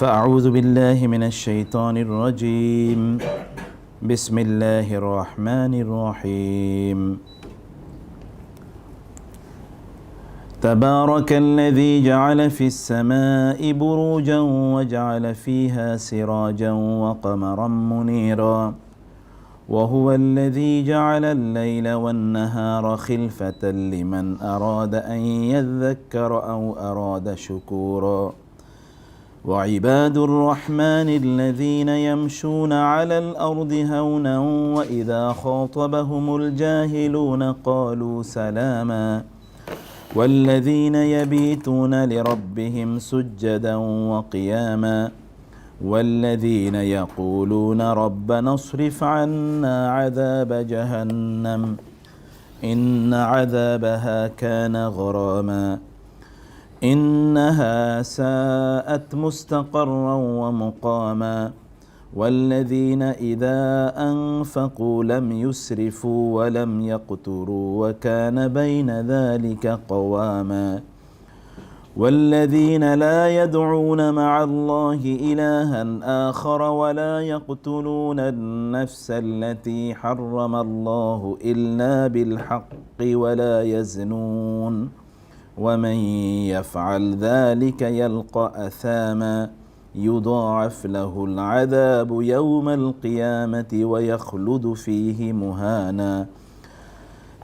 فأعوذ بالله من الشيطان الرجيم بسم الله الرحمن الرحيم تبارك الذي جعل في السماء بروجا وجعل فيها سراجا وقمرا منيرا وهو الذي جعل الليل والنهار خلفة لمن أراد أن يذكر أو أراد شكورا وعباد الرحمن الذين يمشون على الأرض هونا وإذا خاطبهم الجاهلون قالوا سلاما والذين يبيتون لربهم سجدا وقياما والذين يقولون ربنا اصرف عنا عذاب جهنم إن عذابها كان غراما إنها ساءت مستقرا ومقاما والذين إذا أنفقوا لم يسرفوا ولم يقتروا وكان بين ذلك قواما والذين لا يدعون مع الله إلها آخر ولا يقتلون النفس التي حرم الله إلا بالحق ولا يزنون ومن يفعل ذلك يلقى أثاما يضاعف له العذاب يوم القيامة ويخلد فيه مهانا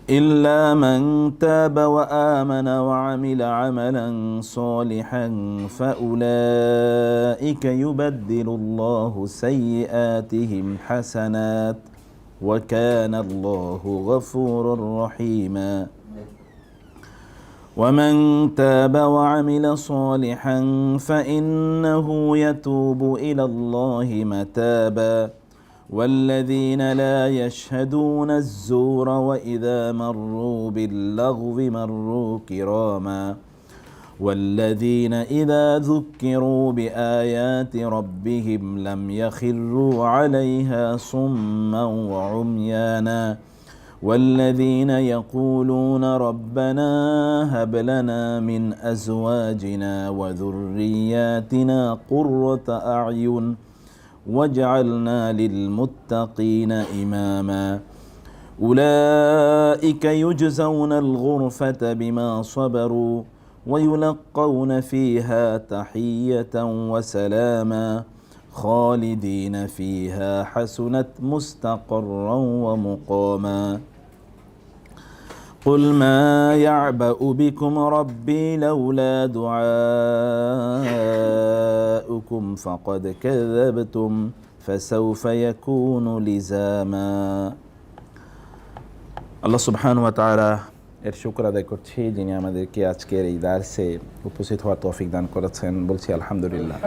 إلا من تاب وآمن وعمل عملا صالحا فأولئك يبدل الله سيئاتهم حسنات وكان الله غفورا رحيما ومن تاب وعمل صالحا فإنه يتوب إلى الله متابا والذين لا يشهدون الزور وإذا مروا باللغو مروا كراما والذين إذا ذكروا بآيات ربهم لم يخروا عليها صما وعميانا والذين يقولون ربنا هب لنا من أزواجنا وذرياتنا قرة أعين واجعلنا للمتقين إماما أولئك يجزون الغرفة بما صبروا ويلقون فيها تحية وسلاما خالدين فيها حسنت مستقرا ومقاما قل ما يعبأ بكم ربي لولا دعاؤكم فقد كذبتم فسوف يكون لزاما আল্লাহ সুবহানাহু ওয়া তাআলা এর শুকর আদায় করছি যিনি আমাদেরকে আজকের এই দার্সে উপস্থিত হওয়ার তৌফিক দান করেছেন। বলছি আলহামদুলিল্লাহ।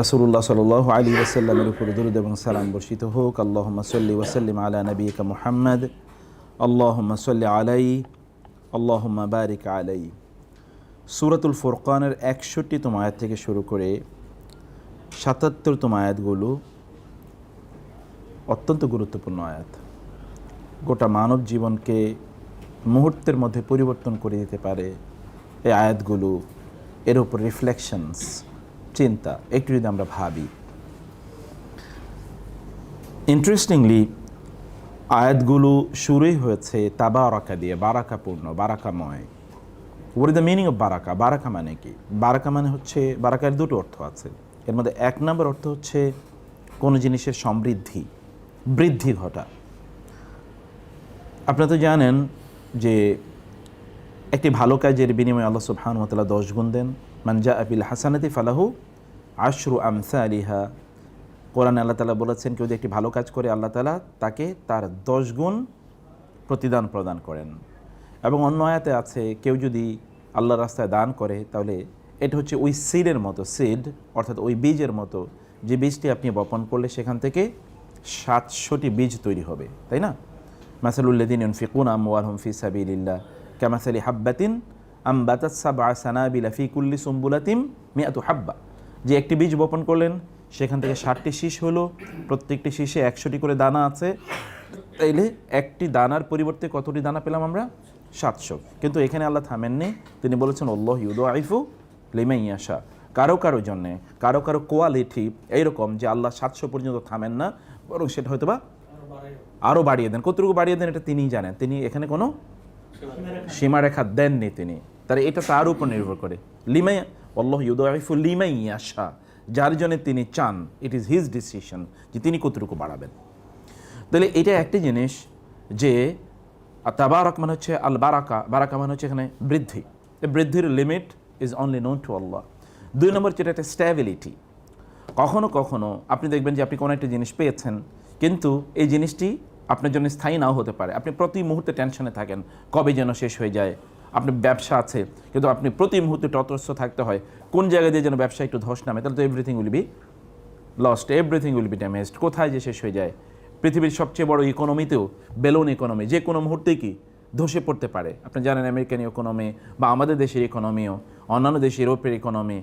রাসূলুল্লাহ সাল্লাল্লাহু আলাইহি ওয়াসাল্লামের উপর দরুদ এবং সালাম বর্ষিত হোক। আল্লাহুম্মা সাল্লি ওয়া সাল্লিম আলা নাবিয়িকা মুহাম্মদ আল্লাহুম্মা সাল্লি আলাইহি আল্লাহুম্মা বারিক আলাইহি। সূরাতুল ফুরকানের ৬১তম আয়াত থেকে শুরু করে ৭৭তম আয়াতগুলো অত্যন্ত গুরুত্বপূর্ণ আয়াত। গোটা মানব জীবনকে মুহূর্তের মধ্যে পরিবর্তন করে দিতে পারে এই আয়াতগুলো। এর উপর রিফ্লেকশনস, চিন্তা একটু যদি আমরা ভাবি। ইন্টারেস্টিংলি আয়াতগুলো শুরুই হয়েছে তাবারাকা দিয়ে, বারাকাপূর্ণ, বারাকাময়। What is the meaning of বারাকা? বারাকা মানে কি? বারাকা মানে হচ্ছে, বারাকার দুটো অর্থ আছে। এর মধ্যে ১ নম্বর অর্থ হচ্ছে কোনো জিনিসের সমৃদ্ধি, বৃদ্ধি ঘটা। আপনারা তো জানেন যে একটি ভালো কাজের বিনিময়ে আল্লাহ সুবহানাহু ওয়া তাআলা 10 গুণ দেন। মান জাআ বিল হাসানাতি ফালাহু আশরু আমসালিহা। কোরআনে আল্লাহ তাআলা বলেছেন, কেউ যদি একটি ভালো কাজ করে আল্লাহ তাআলা তাকে তার 10 গুণ প্রতিদান প্রদান করেন। এবং অন্য আয়াতে আছে, কেউ যদি আল্লাহর রাস্তায় দান করে তাহলে এটা হচ্ছে ওই সিডের মতো, সিড অর্থাৎ ওই বীজের মতো, যে বীজটি আপনি বপন করলে সেখান থেকে 700টি বীজ তৈরি হবে, তাই না? মাসালুল্লাযীনা ইউনফিকুনা আমওয়ালাহুম ফি সাবিলিল্লাহ কামাসালি হাব্বাতিন আমবাতাত সাবআ সানাবিলা ফি কুল্লি সুমবুলাতিন মিআতু হাব্বা। যে একটি বীজ বপন করলেন সেখান থেকে 60টি শীষ হলো, প্রত্যেকটি শীষে 100টি করে দানা আছে। তাইলে একটি দানার পরিবর্তে কতটি দানা পেলাম আমরা? 700। কিন্তু এখানে আল্লাহ থামেননি, তিনি বলেছেন আল্লাহু ইউদাইফু লিমান ইয়াশা। কারো কারো জন্যে কারো কারো কোয়ালিটি এইরকম যে আল্লাহ 700 পর্যন্ত থামেন না, বরং সেটা হয়তো বা আরও বাড়িয়ে দেন। কতটুকু বাড়িয়ে দেন এটা তিনিই জানেন, তিনি এখানে কোনো সীমারেখা দেননি তিনি, তাহলে এটা তার উপর নির্ভর করে। লিমাই আল্লাহ ইউদাইফু লিমাই ইয়াশা, যার জন্য তিনি চান, ইট ইজ হিজ ডিসিশন যে তিনি কতটুকু বাড়াবেন। তাহলে এটা একটি জিনিস যে তাবারাক মানে হচ্ছে আল বারাকা, বারাকা মানে হচ্ছে এখানে বৃদ্ধি, বৃদ্ধির limit is only known to Allah. 2 নম্বর যেটা একটা স্ট্যাবিলিটি। কখনো কখনো আপনি দেখবেন যে আপনি কোনো একটা জিনিস পেয়েছেন, কিন্তু এই জিনিসটি আপনার জন্য স্থায়ী নাও হতে পারে। আপনি প্রতি মুহূর্তে টেনশনে থাকেন কবে যেন শেষ হয়ে যায়। আপনার ব্যবসা আছে, কিন্তু আপনি প্রতি মুহূর্তে তটস্থ থাকতে হয় কোন জায়গা দিয়ে যেন ব্যবসা একটু ধস নামে, তাহলে তো everything will be lost, everything will be damaged. কোথায় যে শেষ হয়ে যায়। পৃথিবীর সবচেয়ে বড় ইকোনমিতেও বেলুন ইকোনমি যে কোনো মুহূর্তেই কি ধসে পড়তে পারে। আপনি জানেন আমেরিকান ইকোনমি বা আমাদের দেশের ইকোনমিও, অন্যান্য দেশের ইউরোপের ইকোনমি,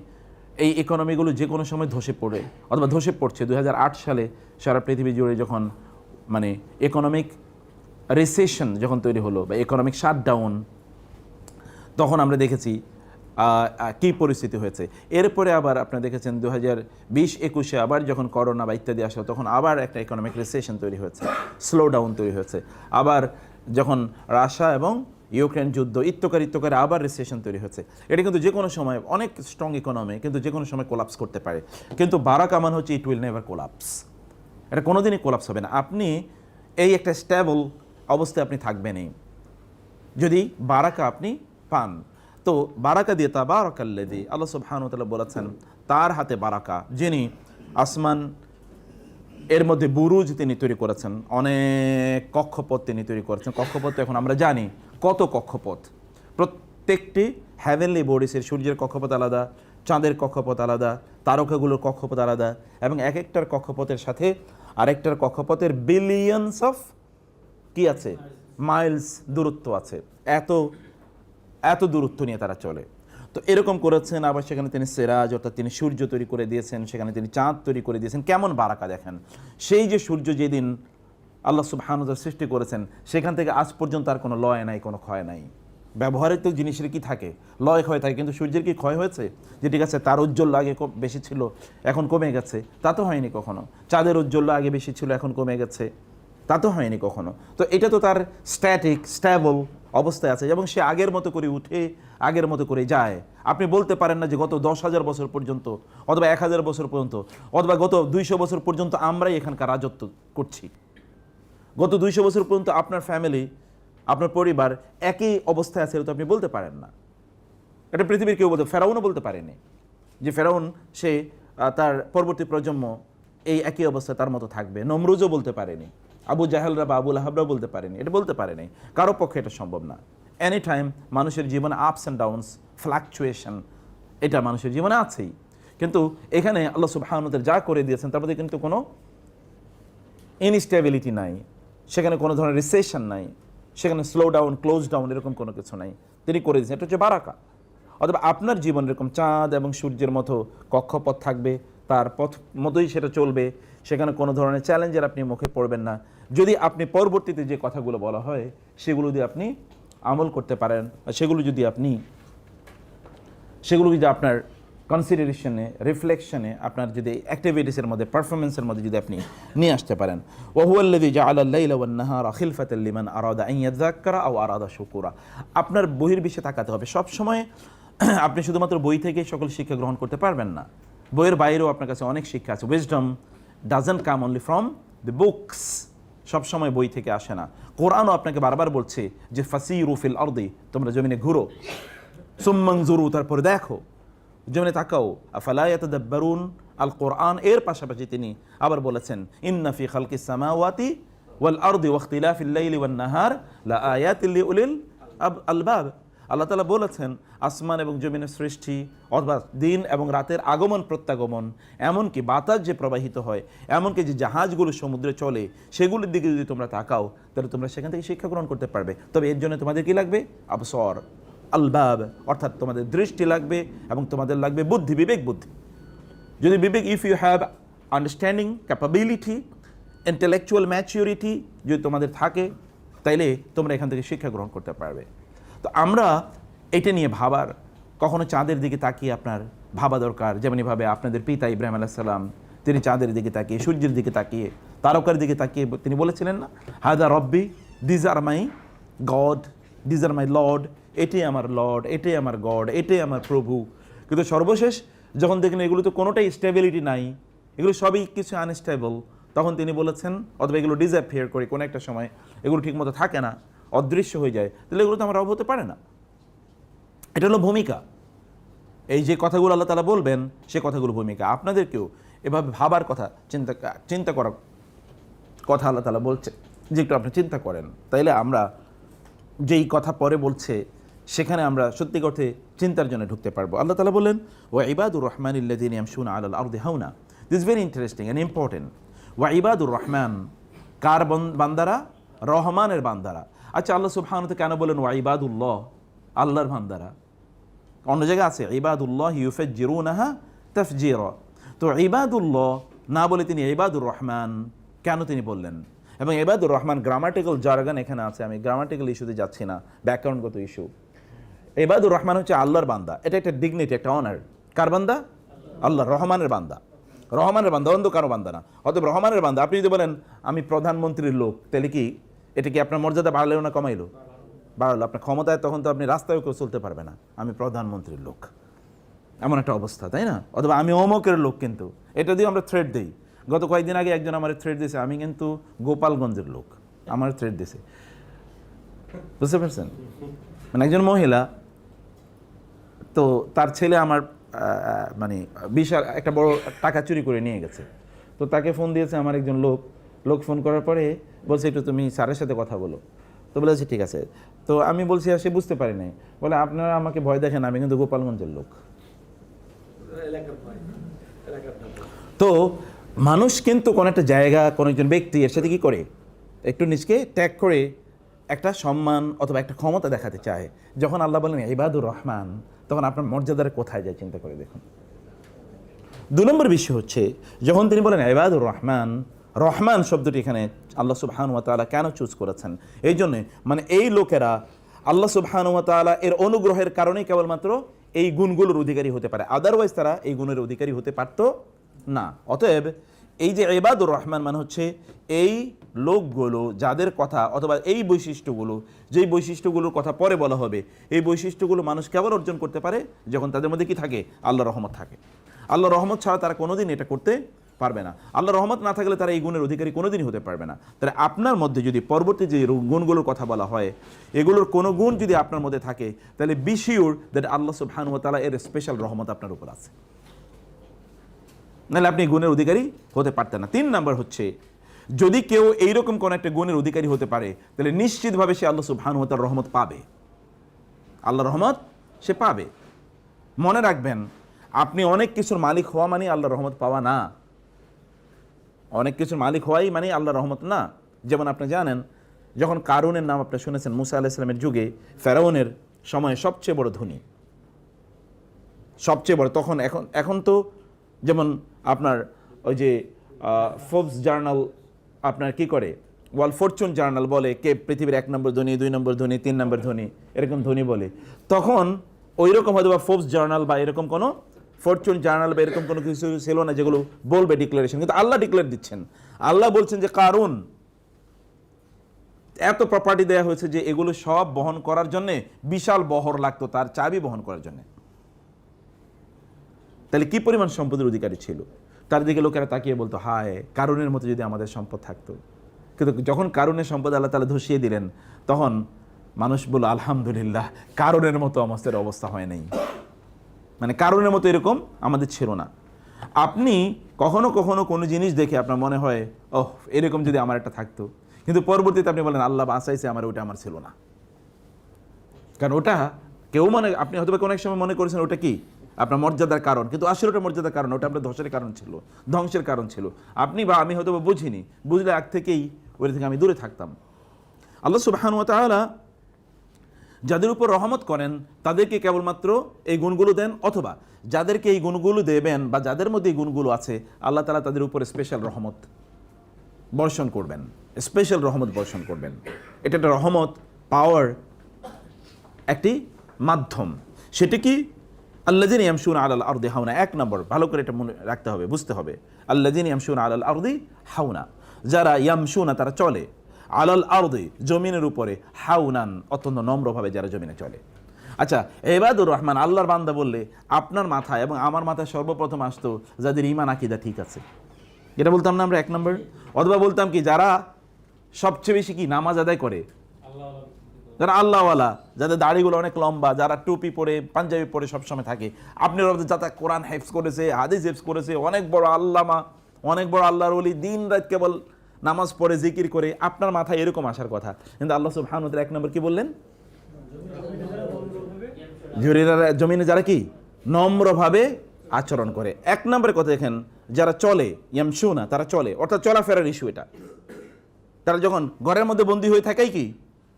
এই ইকোনমিগুলো যে কোনো সময় ধসে পড়ে অথবা ধসে পড়ছে। 2008 সালে সারা পৃথিবী জুড়ে যখন মানে ইকোনমিক রিসেশন যখন তৈরি হলো বা ইকোনমিক শাটডাউন, তখন আমরা দেখেছি কী পরিস্থিতি হয়েছে। এরপরে আবার আপনারা দেখেছেন 2020-21 আবার যখন করোনা বা ইত্যাদি আসলো, তখন আবার একটা ইকোনমিক রিসেশন তৈরি হয়েছে, স্লো ডাউন তৈরি হয়েছে। আবার যখন রাশিয়া এবং ইউক্রেন যুদ্ধ ইত্যকার আবার রিসেশন তৈরি হচ্ছে। এটা কিন্তু যে কোনো সময় অনেক স্ট্রং ইকোনমি, কিন্তু যে কোনো সময় কোলাপস করতে পারে। কিন্তু বারাকা মানে হচ্ছে ইট উইল নেভার কোলাপস, এটা কোনোদিনই কোলাপস হবে না। আপনি এই একটা স্টেবল অবস্থায় আপনি থাকবেনই যদি বারাকা আপনি পান। তো বারাকা দিয়ে তাবারাকাল্লাযী, আল্লাহ সুবহানাহু ওয়া তাআলা বলেছেন তার হাতে বারাকা, যিনি আসমান এর মধ্যে বুরুজ তিনি তৈরি করেছেন, অনেক কক্ষপথ তিনি তৈরি করেছেন। কক্ষপথ এখন আমরা জানি কত কক্ষপথ, প্রত্যেকটি হ্যাভেনলি বডিসের, সূর্যের কক্ষপথ আলাদা, চাঁদের কক্ষপথ আলাদা, তারকাগুলোর কক্ষপথ আলাদা, এবং এক একটার কক্ষপথের সাথে আরেকটার কক্ষপথের বিলিয়নস অফ কি আছে, মাইলস দূরত্ব আছে। এত দূরত্ব নিয়ে তারা চলে। তো এরকম করেছেন। আবার সেখানে তিনি সিরাজ অর্থাৎ তিনি সূর্য তৈরি করে দিয়েছেন, সেখানে তিনি চাঁদ তৈরি করে দিয়েছেন। কেমন বারাকা দেখেন, সেই যে সূর্য যেদিন আল্লাহ সুবহানাহু ওয়া তাআলা সৃষ্টি করেছেন, সেখান থেকে আজ পর্যন্ত আর কোনো লয় নাই, কোনো ক্ষয় নাই। ব্যবহারিক তো জিনিসের কি থাকে, লয় ক্ষয় থাকে, কিন্তু সূর্যের কি ক্ষয় হয়েছে? যে ঠিক আছে তার উজ্জ্বল আগে বেশি ছিল এখন কমে গেছে, তা তো হয়নি কখনো। চাঁদের উজ্জ্বল আগে বেশি ছিল এখন কমে গেছে, তা তো হয়নি কখনো। তো এটা তো তার স্ট্যাটিক স্ট্যাবল অবস্থায় আছে, এবং সে আগের মতো করে উঠে আগের মতো করে যায়। আপনি বলতে পারেন না যে গত 10,000 বছর পর্যন্ত অথবা 1000 বছর পর্যন্ত অথবা গত 200 বছর পর্যন্ত আমরাই এখানকার রাজত্ব করছি। গত 200 বছর পর্যন্ত আপনার ফ্যামিলি, আপনার পরিবার একই অবস্থায় আছে, তো আপনি বলতে পারেন না। এটা পৃথিবীর কেউ বলতে, ফেরাউনও বলতে পারেনি যে ফেরাউন সে তার পরবর্তী প্রজন্ম এই একই অবস্থায় তার মতো থাকবে। নমরুজও বলতে পারেনি, আবু জাহেলরা বা আবু লাহাবরা বলতে পারেনি, এটা বলতে পারেনি। কারো পক্ষে এটা সম্ভব না। এনি টাইম মানুষের জীবনে আপস অ্যান্ড ডাউনস, ফ্লাকচুয়েশন, এটা মানুষের জীবনে আছেই। কিন্তু এখানে আল্লাহ সুবহানাহু ওয়া তাআলা যা করে দিয়েছেন তার মধ্যে কিন্তু কোনো ইনস্টেবিলিটি নাই, সেখানে কোনো ধরনের রিসেশন নাই, সেখানে স্লো ডাউন ক্লোজ ডাউন এরকম কোনো কিছু নাই, তিনি করে দিয়েছেন। এটা হচ্ছে বারাকা। অথবা আপনার জীবন এরকম চাঁদ এবং সূর্যের মতো কক্ষপথ থাকবে, তার পথ মতোই সেটা চলবে, সেখানে কোনো ধরনের চ্যালেঞ্জের আপনি মুখে পড়বেন না, যদি আপনি পরবর্তীতে যে কথাগুলো বলা হয় সেগুলো যদি আপনি আমল করতে পারেন, সেগুলো যদি আপনার কনসিডারেশনে, রিফ্লেকশনে, আপনার যদি অ্যাক্টিভিটিসের মধ্যে, পারফরমেন্সের মধ্যে যদি আপনি নিয়ে আসতে পারেন। ওয়াহুয়াল্লাযী জাআলা আল-লাইলা ওয়ান-নাহারা খিলফাতাল লিমান আরাদা আন ইয়াযাক্কারা আও আরাদা শুকুরা। আপনার বহির্বিশ্বে তাকাতে হবে সব সময়। আপনি শুধুমাত্র বই থেকে সকল শিক্ষা গ্রহণ করতে পারবেন না, বইয়ের বাইরেও আপনার কাছে অনেক শিক্ষা আছে। Wisdom doesn't come only from the books, সবসময় বই থেকে আসে না। কোরআনও আপনাকে বারবার বলছে যে ফাসিরু ফিল আরদি, তোমরা জমিনে ঘুরো, সুম্মানজুরু, তারপরে দেখো, জমিনে তাকাও। আফালা ইয়াতাদাব্বারুন আল কোরআন, এর পাশাপাশি তিনি আবার বলেছেন ইন্না ফি খালকিস সামাওয়াতি ওয়াল আরদি ওয়া ইখতিলাফিল লাইলি ওয়ান নাহার লা আয়াতিল লিউলিল আলবাব। আল্লাহ তাআলা বলেছেন আসমান এবং জমিনের সৃষ্টি অথবা দিন এবং রাতের আগমন প্রত্যাগমন, এমনকি বাতাস যে প্রবাহিত হয়, এমনকি যে জাহাজগুলো সমুদ্রে চলে, সেগুলোর দিকে যদি তোমরা তাকাও তাহলে তোমরা সেখান থেকে শিক্ষা গ্রহণ করতে পারবে। তবে এর জন্য তোমাদের কি লাগবে? আবসর, আলবাব, অর্থাৎ তোমাদের দৃষ্টি লাগবে এবং তোমাদের লাগবে বুদ্ধি, বিবেক বুদ্ধি। যদি বিবেক, if you have understanding, capability, intellectual maturity যদি তোমাদের থাকে, তাইলে তোমরা এখান থেকে শিক্ষা গ্রহণ করতে পারবে। তো আমরা এটা নিয়ে ভাবার, কখনো চাঁদের দিকে তাকিয়ে আপনার ভাবা দরকার। যেমনইভাবে আপনাদের পিতা ইব্রাহিম আলাইহিস সালাম তিনি চাঁদের দিকে তাকিয়ে, সূর্যের দিকে তাকিয়ে, তারকার দিকে তাকিয়ে তিনি বলেছিলেন না, হাদা রব্বি, these are my god, these are my lord, এটাই আমার লর্ড, এটাই আমার গড, এটাই আমার প্রভু। কিন্তু সর্বশেষ যখন দেখলেন এগুলো তো কোনোটাই স্টেবিলিটি নাই, এগুলো সবই কিছু আনস্টেবল, তখন তিনি বলেছেন, অথবা এগুলো ডিসঅ্যাপিয়ার করে কোনো একটা সময়, এগুলো ঠিকমতো থাকে না, অদৃশ্য হয়ে যায়, তাহলে এগুলো তো আমার রব হতে পারে না। এটা হলো ভূমিকা। এই যে কথাগুলো আল্লাহ তাআলা বলবেন, সে কথাগুলো ভূমিকা। আপনাদেরকেও এভাবে ভাবার কথা, চিন্তা করার কথা আল্লাহ তাআলা বলছে যে একটু আপনি চিন্তা করেন, তাইলে আমরা যেই কথা পরে বলছে সেখানে আমরা সত্যি অর্থে চিন্তার জন্য ঢুকতে পারবো। আল্লাহ তাআলা বললেন, ওয়া ইবাদুর রহমানিল্লাযীনা ইয়ামশুনা আলাল আরদি হাওনা। This very interesting and important. ওয়া ইবাদুর রহমান, কার বান্দারা? রহমানের বান্দারা। আচ্ছা, আল্লাহ সুবহানাহু ওয়া তাআলা কেন বলেন ওয়া ইবাদুল্লাহ, আল্লাহর বান্দারা? অন্য জায়গায় আছে ইবাদুল্লাহ ইউফাজ্জিরুনাহা তাফজিরা। তো ইবাদুল্লাহ না বলে তিনি ইবাদুর রহমান কেন তিনি বললেন? এবং ইবাদুর রহমান গ্রামাটিক্যাল জারগান এখানে আছে, আমি গ্রামাটিক্যাল ইস্যুতে যাচ্ছি না, ব্যাকরণগত ইস্যু। ইবাদুর রহমান হচ্ছে আল্লাহর বান্দা, এটা একটা ডিগনিটি, একটা অনার। কার বান্দা? আল্লাহ রহমানের বান্দা। রহমানের বান্দা, অন্য কারো বান্দা না। অতএব রহমানের বান্দা। আপনি যদি বলেন আমি প্রধানমন্ত্রীর লোক, তাহলে কি এটা কি আপনার মর্যাদা বাড়লেও না কমাইলো? বাড়ালো। আপনার ক্ষমতায় তখন তো আপনি রাস্তায় কেউ চলতে পারবে না, আমি প্রধানমন্ত্রীর লোক, এমন একটা অবস্থা, তাই না? অথবা আমি অমকের লোক, কিন্তু এটা দিয়ে আমরা থ্রেট দিই। গত কয়েকদিন আগে একজন আমার থ্রেট দিয়েছে, আমি কিন্তু গোপালগঞ্জের লোক, আমার থ্রেট দিয়েছে, বুঝতে পারছেন? মানে একজন মহিলা, তো তার ছেলে আমার মানে বিশাল একটা বড় টাকা চুরি করে নিয়ে গেছে। তো তাকে ফোন দিয়েছে আমার একজন লোক ফোন করার পরে বলছে একটু তুমি স্যারের সাথে কথা বলো। তো বলেছে ঠিক আছে। তো আমি বলছি সে বুঝতে পারি নাই, বলে আপনারা আমাকে ভয় দেখেন, আমি কিন্তু গোপালগঞ্জের লোক। তো মানুষ কিন্তু কোনো একটা জায়গা, কোনো একজন ব্যক্তি এর সাথে কি করে, একটু নিজকে ত্যাগ করে একটা সম্মান অথবা একটা ক্ষমতা দেখাতে চায়। যখন আল্লাহ বলেন ইবাদুর রহমান, তখন আপনার মর্যাদার কোথায় যায় চিন্তা করে দেখুন। 2 নম্বর বিষয় হচ্ছে, যখন তিনি বলেন ইবাদুর রহমান, রহমান শব্দটি এখানে আল্লাহ সুবহানাহু ওয়া তাআলা কেন চুজ করেছেন? এই জন্যে, মানে এই লোকেরা আল্লাহ সুবহানাহু ওয়া তাআলা এর অনুগ্রহের কারণেই কেবলমাত্র এই গুণগুলোর অধিকারী হতে পারে, আদারওয়াইজ তারা এই গুণের অধিকারী হতে পারত না। অতএব এই যে ইবাদুর রহমান মানে হচ্ছে এই লোকগুলো যাদের কথা অথবা এই বৈশিষ্ট্যগুলো, যেই বৈশিষ্ট্যগুলোর কথা পরে বলা হবে, এই বৈশিষ্ট্যগুলো মানুষ কেবল অর্জন করতে পারে যখন তাদের মধ্যে কি থাকে? আল্লাহর রহমত থাকে। আল্লাহর রহমত ছাড়া তারা কোনোদিন এটা করতে পারবে না। আল্লাহর রহমত না থাকলে তারা এই গুণের অধিকারী কোনোদিনই হতে পারবে না। তাহলে আপনার মধ্যে যদি পরবর্তী যে গুণগুলোর কথা বলা হয়, এগুলোর কোনো গুণ যদি আপনার মধ্যে থাকে, তাহলে বি শিওর দ্যাট আল্লাহ সুবহানাহু ওয়া তাআলা এর স্পেশাল রহমত আপনার উপর আছে, নাহলে আপনি গুণের অধিকারী হতে পারতেন না। 3 নম্বর হচ্ছে, যদি কেউ এইরকম কোন একটা গুণের অধিকারী হতে পারে, তাহলে নিশ্চিতভাবে সে আল্লাহ সুবহানাহু ওয়া তাআলার রহমত পাবে। আল্লাহর রহমত সে পাবে। মনে রাখবেন, আপনি অনেক কিছুর মালিক হওয়া মানে আল্লাহর রহমত পাওয়া না। অনেক কিছুর মালিক হওয়াই মানে আল্লাহর রহমত না। যেমন আপনি জানেন, যখন কারুনের নাম আপনি শুনেছেন, মুসা আলাইহিস সালামের যুগে ফেরাউনের সময়ে সবচেয়ে বড় ধনী, সবচেয়ে বড়। তখন এখন তো যেমন আপনার ওই যে ফোর্বস জার্নাল আপনার কি করে, ওয়ার্ল্ড ফরচুন জার্নাল বলে কে পৃথিবীর 1 নম্বর ধনী, 2 নম্বর ধনী, 3 নম্বর ধনী, এরকম ধনী বলে। তখন ওই রকম হয়তো বা ফোর্বস জার্নাল বা এরকম কোনো ফরচুন জার্নাল বা এরকম কোনো কিছু ছিল না যেগুলো বলবে ডিক্লারেশন, কিন্তু আল্লাহ ডিক্লেয়ার দিচ্ছেন। আল্লাহ বলছেন যে কারুন এত প্রপার্টি দেওয়া হয়েছে যে এগুলো সব বহন করার জন্য বিশাল বহর লাগতো, তার চাবি বহন করার জন্য। তাহলে কি পরিমাণ সম্পদের অধিকারী ছিল? তার দিকে লোকেরা তাকিয়ে বলতো, হায়, কারুনের মতো যদি আমাদের সম্পদ থাকতো। কিন্তু যখন কারুনের সম্পদ আল্লাহ তাআলা ধসিয়ে দিলেন, তখন মানুষ বলল আলহামদুলিল্লাহ, কারুনের মতো আমাদের অবস্থা হয় নাই, মানে কারুনের মতো এরকম আমাদের ছিল না। আপনি কখনো কখনো কোনো জিনিস দেখে আপনার মনে হয়, ওহ, এরকম যদি আমার একটা থাকতো, কিন্তু পরবর্তীতে আপনি বলেন আল্লাহ বাঁচাইছে আমার, ওটা আমার ছিল না। কারণ ওটা কেউ আপনি হয়তো কোনো এক সময় মনে করেছেন ওটা কি আপনার মর্যাদার কারণ, কিন্তু আসলে ওটা মর্যাদার কারণ, ওটা আপনার ধ্বংসের কারণ ছিল, ধ্বংসের কারণ ছিল। আপনি বা আমি হয়তো বুঝিনি, বুঝলে আগ থেকেই ওই থেকে আমি দূরে থাকতাম। আল্লাহ সুবহানাহু ওয়া তাআলা যাদের উপর রহমত করেন তাদেরকে কেবলমাত্র এই গুণগুলো দেন, অথবা যাদেরকে এই গুণগুলো দেবেন বা যাদের মধ্যে এই গুণগুলো আছে, আল্লাহ তাআলা তাদের উপর স্পেশাল রহমত বর্ষণ করবেন, স্পেশাল রহমত বর্ষণ করবেন। এটা একটা রহমত পাওয়ার একটি মাধ্যম। সেটা কি? আল্লাযিনা ইয়ামশুনা আলাল আরদি হাওনা, 1 নম্বর, ভালো করে এটা মনে রাখতে হবে, বুঝতে হবে। আল্লাযিনা ইয়ামশুনা আলাল আরদি হাওনা, যারা ইয়ামশুনা তারা চলে, আলাল আরদি জমিনের উপরে, হাওনান অত্যন্ত নম্রভাবে যারা জমিনে চলে। আচ্ছা, ইবাদুর রহমান আল্লাহর বান্দা বললে আপনার মাথায় এবং আমার মাথায় সর্বপ্রথম আসতো যাদের ঈমান আকীদা ঠিক আছে, এটা বলতাম না আমরা 1 নম্বর। অথবা বলতাম কি যারা সবচেয়ে বেশি কি নামাজ আদায় করে, যারা আল্লাহওয়ালা, যাদের দাড়িগুলো অনেক লম্বা, যারা টুপি পরে পাঞ্জাবি পরে সবসময় থাকে। আপনি যারা কোরআন হেফজ করেছে, হাদিস হেফজ করেছে, অনেক বড় আল্লামা, অনেক বড় আল্লাহর ওলি, দিন রাত কেবল নামাজ পড়ে জিকির করে, আপনার মাথায় এরকম আসার কথা। কিন্তু আল্লাহ সুবহানাহু ওয়া তাআলা 1 নম্বর কি বললেন? জমিনে যারা কি নম্রভাবে আচরণ করে। 1 নম্বরের কথা দেখেন, যারা চলে, ইয়ামশুনা তারা চলে, অর্থাৎ চলাফেরার ইস্যু এটা। তারা যখন ঘরের মধ্যে বন্দী হয়ে থাকে কি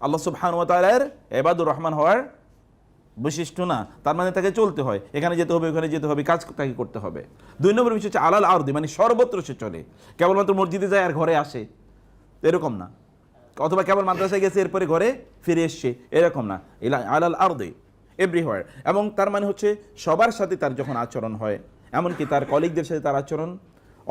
আল্লাহ সুবহানাহু ওয়া তাআলার ইবাদুর রহমান হওয়ার বৈশিষ্ট্য না, তার মানে তাকে চলতে হয়, এখানে যেতে হবে, ওখানে যেতে হবে, কাজ তাকে করতে হবে। 2 নম্বর বিষয় হচ্ছে আলাল আরদি, মানে সর্বত্র সে চলে, কেবলমাত্র মসজিদে যায় আর ঘরে আসে এরকম না, অথবা কেবল মাদ্রাসায় গেছে এরপরে ঘরে ফিরে এসছে এরকম না, আলাল আরদি এভরিহোয়ার। এবং তার মানে হচ্ছে সবার সাথে তার যখন আচরণ হয়, এমনকি তার কলিগদের সাথে তার আচরণ,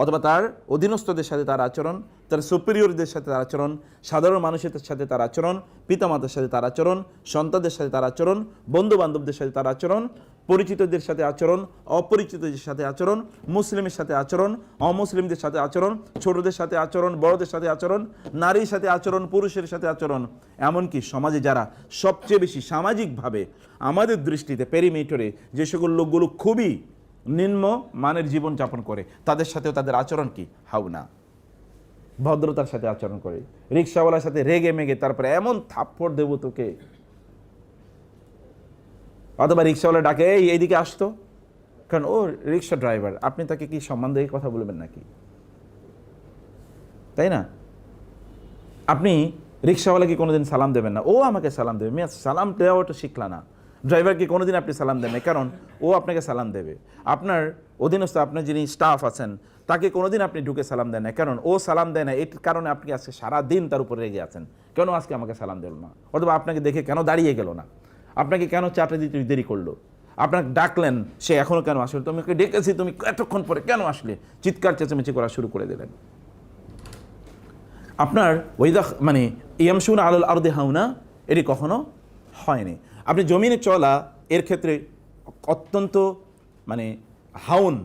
অথবা তার অধীনস্থদের সাথে তার আচরণ, তার সুপিরিয়রদের সাথে তার আচরণ, সাধারণ মানুষের সাথে তার আচরণ, পিতামাতার সাথে তার আচরণ, সন্তানদের সাথে তার আচরণ, বন্ধু বান্ধবদের সাথে তার আচরণ, পরিচিতদের সাথে আচরণ, অপরিচিতদের সাথে আচরণ, মুসলিমের সাথে আচরণ, অমুসলিমদের সাথে আচরণ, ছোটদের সাথে আচরণ, বড়দের সাথে আচরণ, নারীর সাথে আচরণ, পুরুষের সাথে আচরণ। এমনকি সমাজে যারা সবচেয়ে বেশি সামাজিকভাবে আমাদের দৃষ্টিতে পেরিমিটারে যে সকল লোকগুলো খুবই নিম্ন মানের জীবন যাপন করে, তাদের সাথেও তাদের আচরণ কি হাওনা, ভদ্রতার সাথে আচরণ করে। রিক্সাওয়ালার সাথে রেগে মেগে তারপরে এমন থাপ্পড় দেব তোকে, অথবা রিক্সাওয়ালা ডাকে এইদিকে আসতো, কারণ ও রিক্সা ড্রাইভার, আপনি তাকে কি সম্মান দিয়ে কথা বলবেন নাকি? তাই না? আপনি রিক্সাওয়ালাকে কোনোদিন সালাম দেবেন না, ও আমাকে সালাম দেবে, মেয়ে সালাম দেওয়াটা শিখলা না। ড্রাইভারকে কোনোদিন আপনি সালাম দেন না, কারণ ও আপনাকে সালাম দেবে। আপনার অধীনস্থ, আপনার যিনি স্টাফ আছেন, তাকে কোনোদিন আপনি ঢুকে সালাম দেন না, কারণ ও সালাম দেয় না, এর কারণে আপনি আজকে সারাদিন তার উপরে রেগে আছেন, কেন আজকে আমাকে সালাম দিল না, অথবা আপনাকে দেখে কেন দাঁড়িয়ে গেল না, আপনাকে কেন চাটা দিতে দেরি করলো, আপনাকে ডাকলেন সে এখনও কেন আসলে, তোমাকে ডেকেছি তুমি এতক্ষণ পরে কেন আসলে, চিৎকার চেঁচামেচি করা শুরু করে দিলেন। আপনার মানে ইয়ামশুনা আলাল আরদি হাওনা এটি কখনো হয়নি। আপনি জমিনে চলা এর ক্ষেত্রে অত্যন্ত মানে হাউন,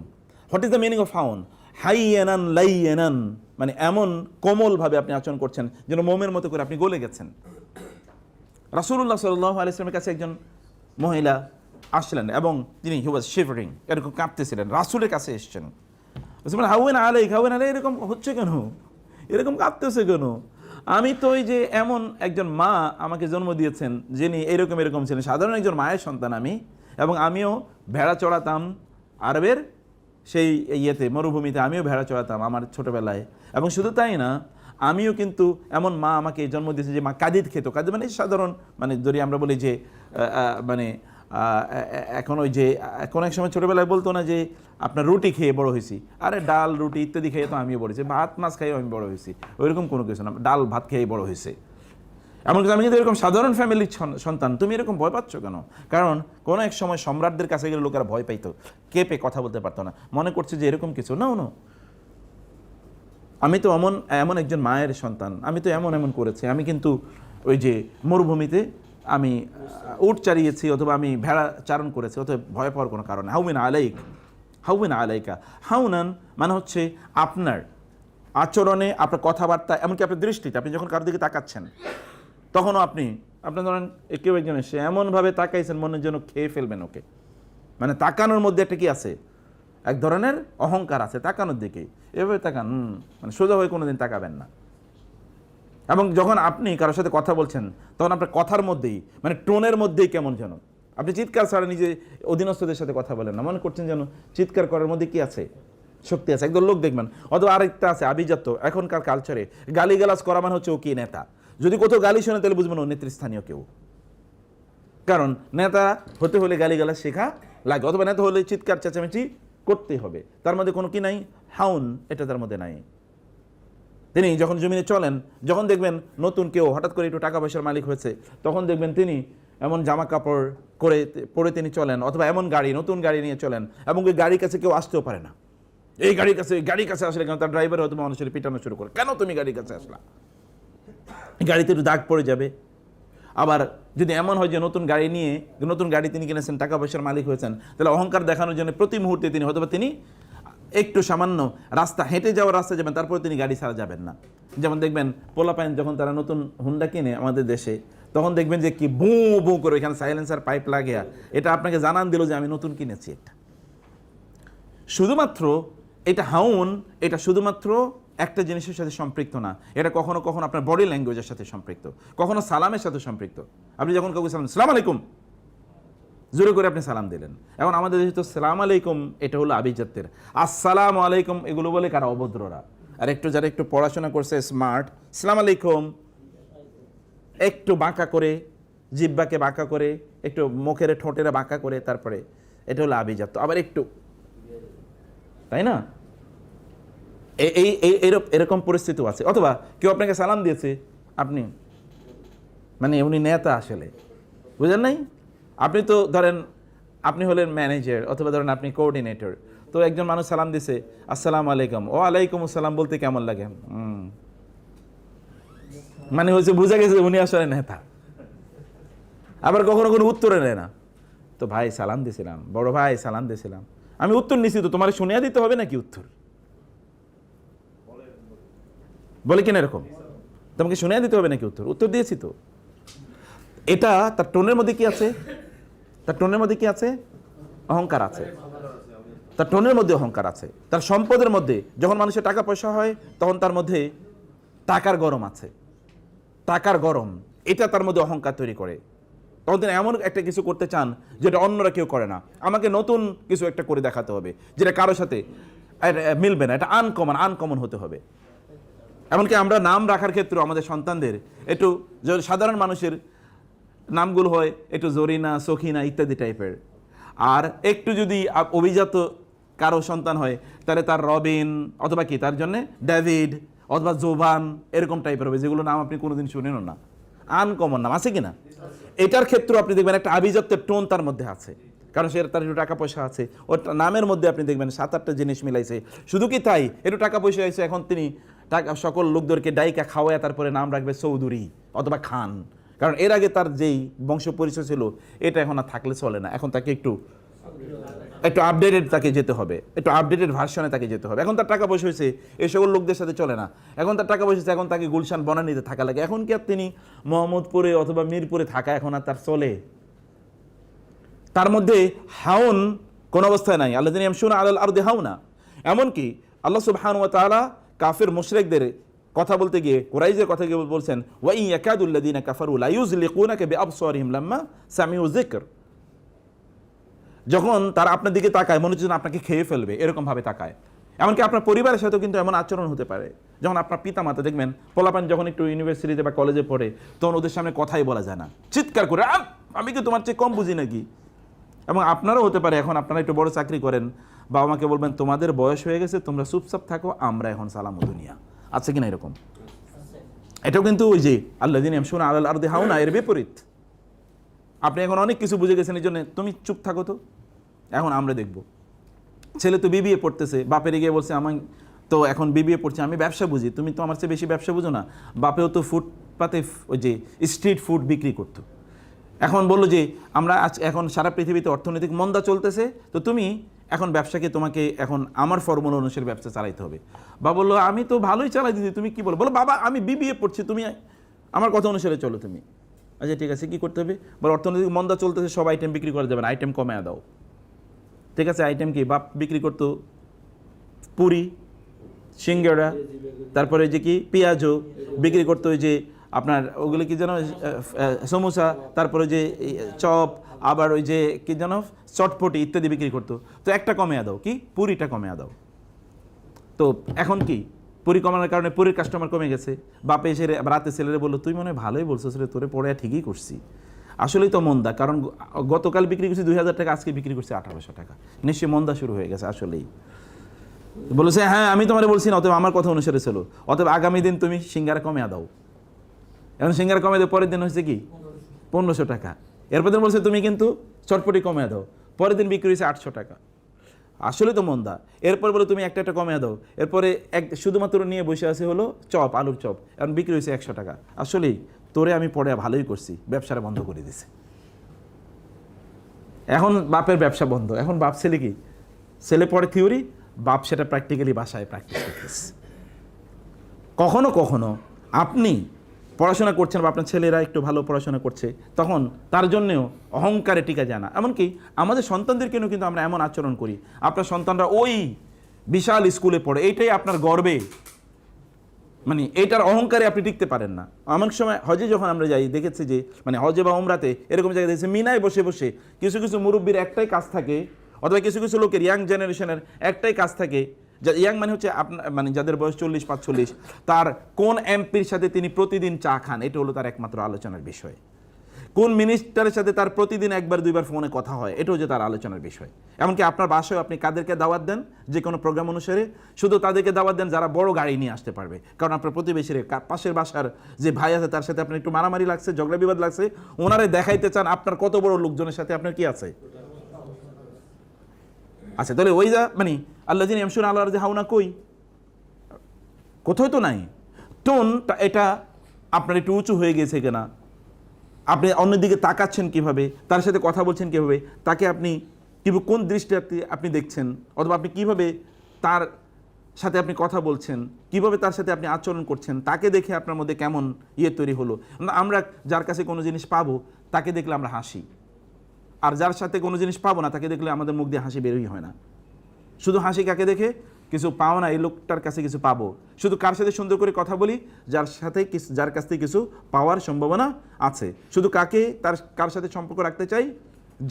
what is the meaning of হাউন? হাইয়ানান লাইয়ানান, মানে এমন কোমলভাবে আপনি আচরণ করছেন যেন মোমের মতো করে আপনি গলে গেছেন। রাসূলুল্লাহ সাল্লাল্লাহু আলাইহি ওয়াসাল্লামের কাছে একজন মহিলা আসলেন এবং তিনি হি ওয়াজ শিভারিং, এরকম কাঁপতেছিলেন, রাসূলের কাছে এসেছেন। হাওয়ান আলাইক, হাওয়ান আলাইক, এরকম হচ্ছে কেন, এরকম কাঁপতেছে কেন? আমি তো ওই যে এমন একজন মা আমাকে জন্ম দিয়েছেন যিনি এরকম এরকম ছিলেন, সাধারণ একজন মায়ের সন্তান আমি, এবং আমিও ভেড়া চড়াতাম আরবের সেই ইয়েতে মরুভূমিতে, আমিও ভেড়া চড়াতাম আমার ছোটোবেলায়। এবং শুধু তাই না, আমিও কিন্তু এমন মা আমাকে জন্ম দিয়েছে যে মা কাদিদ খেত, কাদিদ মানে সাধারণ, মানে যদি আমরা বলি যে মানে এখন ওই যে কোনো এক সময় ছোটোবেলায় বলতো না যে আপনার রুটি খেয়ে বড় হয়েছি, আরে ডাল রুটি ইত্যাদি খেয়ে তো আমিও বড় হয়েছি, ভাত মাছ খেয়েও আমি বড় হয়েছি, ওইরকম কোনো কিছু না, ডাল ভাত খেয়ে বড় হয়েছে। এমনকি আমি কিন্তু এরকম সাধারণ ফ্যামিলির সন্তান, তুমি এরকম ভয় পাচ্ছ কেন? কারণ কোনো এক সময় সম্রাটদের কাছে গেলে লোকেরা ভয় পাইতো, কেঁপে কথা বলতে পারতো না, মনে করছে যে এরকম কিছু না। আমি তো এমন একজন মায়ের সন্তান, আমি তো এমন করেছি, আমি কিন্তু ওই যে মরুভূমিতে আমি উট চারিয়েছি, অথবা আমি ভেড়া চারণ করেছি, অথবা ভয় পাওয়ার কোনো কারণ। হাউমিন আলাইক, হাউমিন আলাইকা, হাউনান মানে হচ্ছে আপনার আচরণে, আপনার কথাবার্তা, এমনকি আপনার দৃষ্টিতে, আপনি যখন কারোর দিকে তাকাচ্ছেন তখনও আপনার ধরেন কেউ একজন এসে এমনভাবে তাকাইছেন মনে যেন খেয়ে ফেলবেন ওকে, মানে তাকানোর মধ্যে একটা কি আছে, এক ধরনের অহংকার আছে তাকানোর দিকে, এভাবে তাকান, মানে সোজা হয়ে কোনোদিন তাকাবেন না। এবং যখন আপনি কারোর সাথে কথা বলছেন তখন আপনার কথার মধ্যেই, মানে টোনের মধ্যেই কেমন যেন, আপনি চিৎকার ছাড়া নিজে অধীনস্থদের সাথে কথা বলেন না, মনে করছেন যেন চিৎকার করার মধ্যে কি আছে, শক্তি আছে। একদম লোক দেখবেন, অথবা আরেকটা আছে আভিজাত্য, এখনকার কালচারে গালিগালাজ করা মানে হচ্ছে ও কি নেতা, যদি কোথাও গালি শোনে তাহলে বুঝবেন ও নেতৃস্থানীয় কেউ, কারণ নেতা হতে হলে গালিগালাজ শেখা লাগে, অথবা নেতা হলে চিৎকার চেঁচামেচি করতে হবে, তার মধ্যে কোনো কি নাই, হাউন, এটা তার মধ্যে নাই। তিনি যখন জমিনে চলেন, যখন দেখবেন নতুন কেউ হঠাৎ করে একটু টাকা পয়সার মালিক হয়েছে, তখন দেখবেন তিনি এমন জামা কাপড় পরে তিনি চলেন, অথবা এমন গাড়ি, নতুন গাড়ি নিয়ে চলেন, এবং ওই গাড়ির কাছে কেউ আসতেও পারে না। এই গাড়ির কাছে আসলে কেন, তার ড্রাইভার হয়তো মানুষের পিটানো শুরু করে, কেন তুমি গাড়ির কাছে আসলা, গাড়িতে একটু দাগ পড়ে যাবে। আবার যদি এমন হয় যে নতুন গাড়ি তিনি কিনেছেন, টাকা পয়সার মালিক হয়েছেন, তাহলে অহংকার দেখানোর জন্য প্রতি মুহূর্তে তিনি একটু সামান্য হেঁটে যাওয়ার রাস্তা যাবেন, তারপরে তিনি গাড়ি ছাড়া যাবেন না। যেমন দেখবেন পোলাপাইন যখন তারা নতুন হুন্ডা কিনে আমাদের দেশে, তখন দেখবেন যে কি বু বু করে এখানে সাইলেন্সার পাইপ লাগিয়া এটা আপনাকে জানান দিল যে আমি নতুন কিনেছি। এটা হাউন, এটা শুধুমাত্র একটা জিনিসের সাথে সম্পৃক্ত না, এটা কখনো কখনো আপনার বডি ল্যাঙ্গুয়েজের সাথে সম্পৃক্ত, কখনো সালামের সাথে সম্পৃক্ত। আপনি যখন কাউকে সালাম আলাইকুম জোরে করে আপনি সালাম দিলেন। এখন আমাদের দেশে তো সালাম আলাইকুম এটা হলো আভিজাত্যের, আসসালামু আলাইকুম এগুলো বলে কারা, অভদ্ররা। আর যারা একটু পড়াশোনা করছে, স্মার্ট, সালাম আলাইকুম একটু বাঁকা করে, জিহ্বাকে বাঁকা করে, একটু মুখের ঠোঁটের বাঁকা করে, তারপরে এটা হলো আভিজাত্য। আবার একটু, তাই না, এরকম পরিস্থিতিও আছে। অথবা কেউ আপনাকে সালাম দিয়েছে, আপনি উনি নেতা আসলে, বুঝলেন নাই, আপনি তো ধরেন আপনি হলেন ম্যানেজার, অথবা ধরেন আপনি কোঅর্ডিনেটর, তো একজন মানুষ সালাম দিছে আসসালামু আলাইকুম, ও আলাইকুম আসসালাম বলতে কেমন লাগে, হচ্ছে বুঝা গেছে উনি আসলে নেতা। আবার কখনো কোনো উত্তরে নেয় না, তো ভাই সালাম দিয়েছিলাম, বড় ভাই সালাম দিয়েছিলাম, আমি উত্তর নিছি, তো তোমার শুনিয়া দিতে হবে নাকি উত্তর, বলে কিনা এরকম, তোমাকে শুনিয়া দিতে হবে নাকি উত্তর দিয়েছি তো। এটা তার টোনের মধ্যে কি আছে, অহংকার আছে, তার টোনের মধ্যে অহংকার আছে। তার সম্পদের মধ্যে যখন মানুষের টাকা পয়সা হয়, তখন তার মধ্যে টাকার গরম আছে, এটা তার মধ্যে অহংকার তৈরি করে। তখন তিনি এমন একটা কিছু করতে চান যেটা অন্যরা কেউ করে না, আমাকে নতুন কিছু একটা করে দেখাতে হবে যেটা কারোর সাথে মিলবে না, এটা আনকমন হতে হবে। এমনকি আমরা নাম রাখার ক্ষেত্রে আমাদের সন্তানদের একটু সাধারণ মানুষের নামগুলো হয় একটু জরিনা, সখিনা ইত্যাদি টাইপের, আর একটু যদি অভিজাত কারো সন্তান হয় তাহলে তার রবিন, অথবা কি তার জন্য ডেভিড অথবা জোভান, এরকম টাইপের হবে, যেগুলো নাম আপনি কোনোদিন শুনেনও না, আনকমন নাম, আছে কিনা। এটার ক্ষেত্রে আপনি দেখবেন একটা আভিজাত্যের টোন তার মধ্যে আছে, কারণ তার একটু টাকা পয়সা আছে, ওর নামের মধ্যে আপনি দেখবেন 7-8টা জিনিস মিলাইছে। শুধু কি তাই, একটু টাকা পয়সা আছে, এখন তিনি সকল লোকদেরকে ডাইকা খাওয়ায় তারপরে নাম রাখবে চৌধুরী অথবা খান, কারণ এর আগে তার যেই বংশ পরিচয় ছিল এটা এখন আর থাকলে চলে না, এখন তাকে একটু আপডেটেড তাকে যেতে হবে, একটু আপডেটেড ভার্সনে তাকে যেতে হবে। এখন তার টাকা পয়সা হয়েছে, এই সকল লোকদের সাথে চলে না, এখন তার টাকা পয়সা, এখন তাকে গুলশান বনানীতে থাকা লাগে, এখন কি আর তিনি মোহাম্মদপুরে অথবা মিরপুরে থাকা এখন আর তার চলে। তার মধ্যে হাউন কোন অবস্থায় নাই, আল্লাযীনা ইয়ামশুনা আলাল আরদি হাউনা। এমনকি আল্লাহ সুবহানাহু ওয়া তাআলা কাফির মুশরিকদের কথা বলতে গিয়ে, কুরাইশের কথা গিয়ে বলছেন, ওয়া ইন ইয়াকাদুল্লাযীনা কাফারু লা ইউযলিকুনাকা বিআবসারিহিম লাম্মা সামিউ যিকর, যখন তারা আপনার দিকে তাকায় মনে হচ্ছে আপনাকে খেয়ে ফেলবে, এরকম ভাবে তাকায়। এমনকি আপনার পরিবারের সাথেও কিন্তু এমন আচরণ হতে পারে, যখন আপনার পিতামাতা দেখবেন পোলাপান যখন একটু ইউনিভার্সিটিতে বা কলেজে পড়ে, তখন ওদের সামনে কথাই বলা যায় না, চিৎকার করে আমি কি তোমার চেয়ে কম বুঝি নাকি। এবং আপনারাও হতে পারে, এখন আপনারা একটু বড় চাকরি করেন, বাবা মাকে বলবেন তোমাদের বয়স হয়ে গেছে, তোমরা চুপচাপ থাকো, আমরা এখন সালাম দুনিয়া, আছে কিনা এরকম। এটাও কিন্তু ওই যে আল্লাযীনা ইয়ামশুনা আলাল আরদি হাউনা এর বিপরীত। আপনি এখন অনেক কিছু বুঝে গেছেন, এই জন্য তুমি চুপ থাকো তো, এখন আমরা দেখব। ছেলে তো বিবিএ পড়তেছে, বাপের গিয়ে বলছে আমি তো এখন বিবিএ পড়ছি, আমি ব্যবসা বুঝি, তুমি তো আমার চেয়ে বেশি ব্যবসা বুঝো না। বাপেও তো ফুটপাতে ওই যে স্ট্রিট ফুড বিক্রি করতো, এখন বললো যে আমরা এখন সারা পৃথিবীতে অর্থনৈতিক মন্দা চলতেছে, তো তুমি এখন ব্যবসাকে তোমাকে এখন আমার ফর্মুলা অনুসারে ব্যবসা চালাইতে হবে। বাবা বললো আমি তো ভালোই চালাই দিচ্ছি, তুমি কি বলো, বলো বাবা আমি বিবিএ পড়ছি, তুমি আমার কথা অনুসারে চলো তুমি। আচ্ছা ঠিক আছে, কি করতে হবে, বলো অর্থনৈতিক মন্দা চলতেছে, সব আইটেম বিক্রি করা যাবে না, আইটেম কমে দাও। ঠিক আছে, আইটেম কি, বাপ বিক্রি করতো পুরি, সিঙ্গাড়া, তারপরে যে কি পেঁয়াজও বিক্রি করতো, ওই যে আপনার ওগুলো কি যেন সমোসা, তারপরে যে চপ, আবার ওই যে কি যেন চটপটি ইত্যাদি বিক্রি করতো। তো একটা কমে দাও, কি পুরিটা কমে দাও। তো এখন কি পুরি কমানোর কারণে পুরীর কাস্টমার কমে গেছে। বাপে এসে রাতে ছেলেরে বললো তুই মনে হয় ভালোই বলছো ছেলে, তোরে পড়ে ঠিকই করছি, আসলেই তো মন্দা, কারণ গতকাল বিক্রি করছি 2000 টাকা, আজকে বিক্রি করছি 1800 টাকা, নিশ্চয়ই মন্দা শুরু হয়ে গেছে। আসলেই বলেছে হ্যাঁ আমি তোমার বলছি না, অতএব আমার কথা অনুসারে চলো, অতএব আগামী দিন তুমি সিঙ্গারা কমে দাও। এখন সিঙ্গারা কমে দিয়ে পরের দিন হচ্ছে কি 1500 টাকা। এরপর দিন বলছে তুমি কিন্তু চটপটি কমে দাও, পরের দিন বিক্রি হয়েছে 800 টাকা, আসলে তো মন্দা। এরপর বলে তুমি একটা একটা কমে দাও, এরপরে শুধুমাত্র নিয়ে বসে আছে হলো চপ, আলুর চপ, এখন বিক্রি হয়েছে 100 টাকা। আসলেই তোরে আমি পড়ে ভালোই করছি, ব্যবসাটা বন্ধ করে দিছে। এখন বাপের ব্যবসা বন্ধ, এখন বাপ ছেলে কি, ছেলে পড়ে থিওরি, বাপ সেটা প্র্যাকটিক্যালি বাসায় প্র্যাকটিস করতেছে। কখনো কখনো আপনি পড়াশোনা করছেন বা আপনার ছেলেরা একটু ভালো পড়াশোনা করছে, তখন তার জন্যেও অহংকারে টিকা যায় না। এমনকি আমাদের সন্তানদেরকেও কিন্তু আমরা এমন আচরণ করি, আপনার সন্তানরা ওই বিশাল স্কুলে পড়ে, এইটাই আপনার গর্বে, মানে এইটার অহংকারে আপনি টিকতে পারেন না। এমন সময় হজে যখন আমরা যাই দেখেছি যে মানে হজে বা উমরাতে এরকম জায়গায় দেখেছি মিনায় বসে বসে কিছু কিছু মুরব্বীর একটাই কাজ থাকে, অথবা কিছু কিছু লোকের ইয়াং জেনারেশনের একটাই কাজ থাকে, ইয়াং মানে হচ্ছে আপনার মানে যাদের বয়স 40-45, তার কোন এমপির সাথে তিনি প্রতিদিন চা খান, এটা হলো তার একমাত্র আলোচনার বিষয়। কোন মিনিস্টারের সাথে তার প্রতিদিন একবার দুইবার ফোনে কথা হয়, এটা হচ্ছে তার আলোচনার বিষয়। এমনকি আপনার বাসায় আপনি কাদেরকে দাওয়াত দেন, যে কোনো প্রোগ্রাম অনুসারে শুধু তাদেরকে দাওয়াত দেন যারা বড় গাড়ি নিয়ে আসতে পারবে, কারণ আপনার প্রতিবেশীর পাশের বাসার যে ভাই আছে তার সাথে আপনার একটু মারামারি লাগছে, ঝগড়া বিবাদ লাগছে, ওনারে দেখাইতে চান আপনার কত বড় লোকজনের সাথে আপনার কি আছে। আচ্ছা, তাহলে ওই যা মানে আল্লাহ যিনি এমশুন আল্লাহর যে হাওনা কই, কোথাও তো নাই। টোনটা এটা আপনার একটু উঁচু হয়ে গেছে কিনা, আপনি অন্যদিকে তাকাচ্ছেন কিভাবে, তার সাথে কথা বলছেন কিভাবে, তাকে আপনি কোন দৃষ্টিতে আপনি দেখছেন, অথবা আপনি কিভাবে তার সাথে আপনি কথা বলছেন, কিভাবে তার সাথে আপনি আচরণ করছেন, তাকে দেখে আপনার মধ্যে কেমন তৈরি হলো। আমরা যার কাছে কোনো জিনিস পাবো তাকে দেখলে আমরা হাসি, আর যার সাথে কোনো জিনিস পাবো না তাকে দেখলে আমাদের মুখ দিয়ে হাসি বেরোই হয় না। শুধু হাসি কাকে দেখে, কিছু পাও না এই লোকটার কাছে কিছু পাবো। শুধু কার সাথে সুন্দর করে কথা বলি, যার কাছ থেকে কিছু পাওয়ার সম্ভাবনা আছে। শুধু কার সাথে সম্পর্ক রাখতে চাই,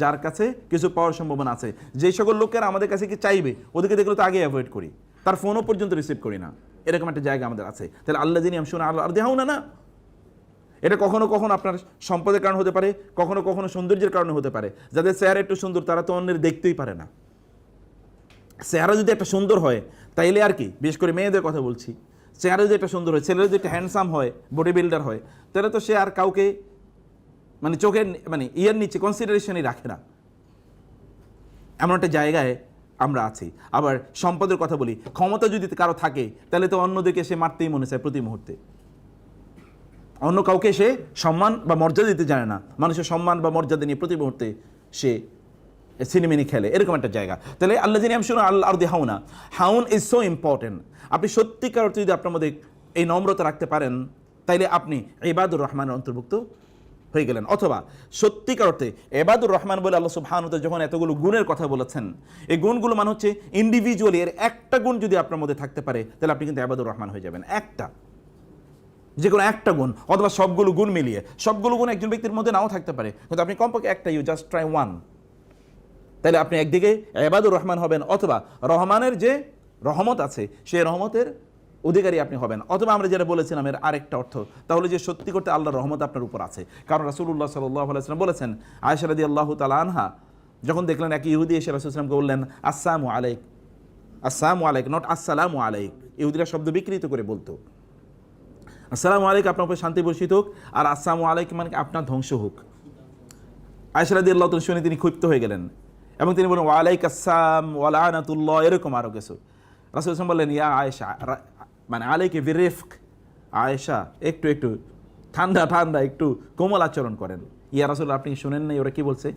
যার কাছে কিছু পাওয়ার সম্ভাবনা আছে। যেই সকল লোকেরা আমাদের কাছে কি চাইবে ওদেরকে দেখলে তো আগে অ্যাভয়েড করি, তার ফোনও পর্যন্ত রিসিভ করি না, এরকম একটা জায়গা আমাদের আছে। তাহলে আল্লাহ যিনি আমশুনা আল্লাহ আর দেখাও না, এটা কখনো কখনো আপনার সম্পদের কারণে হতে পারে, কখনো কখনো সৌন্দর্যের কারণে হতে পারে। যাদের চেহারা একটু সুন্দর তারা তো অন্যের দেখতেই পারে না। চেহারা যদি একটা সুন্দর হয় তাইলে আর কি, বিশেষ করে মেয়েদের কথা বলছি, চেহারা যদি একটা সুন্দর হয়, ছেলেরা যদি একটা হ্যান্ডসাম হয়, বডি বিল্ডার হয়, তাহলে তো সে আর কাউকে মানে চোখের মানে ইয়ের নিচে কনসিডারেশনই রাখে না। এমন একটা জায়গায় আমরা আছি। আবার সম্পদের কথা বলি, ক্ষমতা যদি কারো থাকে তাহলে তো অন্যদেরকে সে মারতেই মনে চায় প্রতি মুহূর্তে, অন্য কাউকে সে সম্মান বা মর্যাদা দিতে জানে না, মানুষের সম্মান বা মর্যাদা নিয়ে প্রতি মুহূর্তে সে সিনেমিনি খেলে, এরকম একটা জায়গা। তাহলে আল্লাহ যিনি আমশুনা আল্লাহ আর হাউনা, হাউন ইজ সো ইম্পর্টেন্ট। আপনি সত্যিকার অর্থে যদি আপনার মধ্যে এই নম্রতা রাখতে পারেন তাইলে আপনি ইবাদুর রহমানের অন্তর্ভুক্ত হয়ে গেলেন। অথবা সত্যিকার অর্থে ইবাদুর রহমান বলে আল্লাহ সুবহানাহু ওয়া তাআলা যখন এতগুলো গুণের কথা বলেছেন, এই গুণগুলো মানে হচ্ছে ইন্ডিভিজুয়ালি এর একটা গুণ যদি আপনার মধ্যে থাকতে পারে তাহলে আপনি কিন্তু ইবাদুর রহমান হয়ে যাবেন। একটা, যে কোনো একটা গুণ, অথবা সবগুলো গুণ মিলিয়ে। সবগুলো গুণ একজন ব্যক্তির মধ্যে নাও থাকতে পারে, কিন্তু আপনি কমপক্ষে একটা, ইউ জাস্ট ট্রাই ওয়ান, তাহলে আপনি একদিকে ইবাদুর রহমান হবেন, অথবা রহমানের যে রহমত আছে সেই রহমতের অধিকারী আপনি হবেন। অথবা আমরা যেটা বলেছিলাম এর আরেকটা অর্থ, তাহলে যে সত্যি করতে আল্লাহর রহমত আপনার উপর আছে। কারণ রাসূলুল্লাহ সাল্লাল্লাহু আলাইহি ওয়াসাল্লাম বলেছেন, আয়েশা রাদিয়াল্লাহু তাআলা আনহা যখন দেখলেন এক ইহুদি এসে রাসূল সাল্লাল্লাহু আলাইহি ওয়াসাল্লামকে বললেন আসসালামু আলাইক, আসসালামু আলাইক, নট আসসালামু আলাইক। ইহুদিরা শব্দ বিকৃত করে বলতো, আসসালামু আলাইক আপনার উপর শান্তি বর্ষিত হোক, আর আসসালামু আলাইকুম মানে আপনার ধ্বংস হোক। আয়েশা রাদিয়াল্লাহু তাআলা শুনে তিনি ক্ষিপ্ত হয়ে গেলেন এবং তিনি বলেন ওয়ালাইক আসসালাম ওয়া লানাতুল্লাহ, এরকম আরো কিছু। রাসূল সাল্লাল্লাহু আলাইহি ওয়াসাল্লাম বললেন ইয়া আয়েশা, মানে আলাইকে বিরিফক, আয়েশা একটু একটু ঠান্ডা ঠান্ডা একটু কোমল আচরণ করেন। ইয়া রাসূলুল্লাহ আপনি শুনেন নাই ওরা কি বলছে?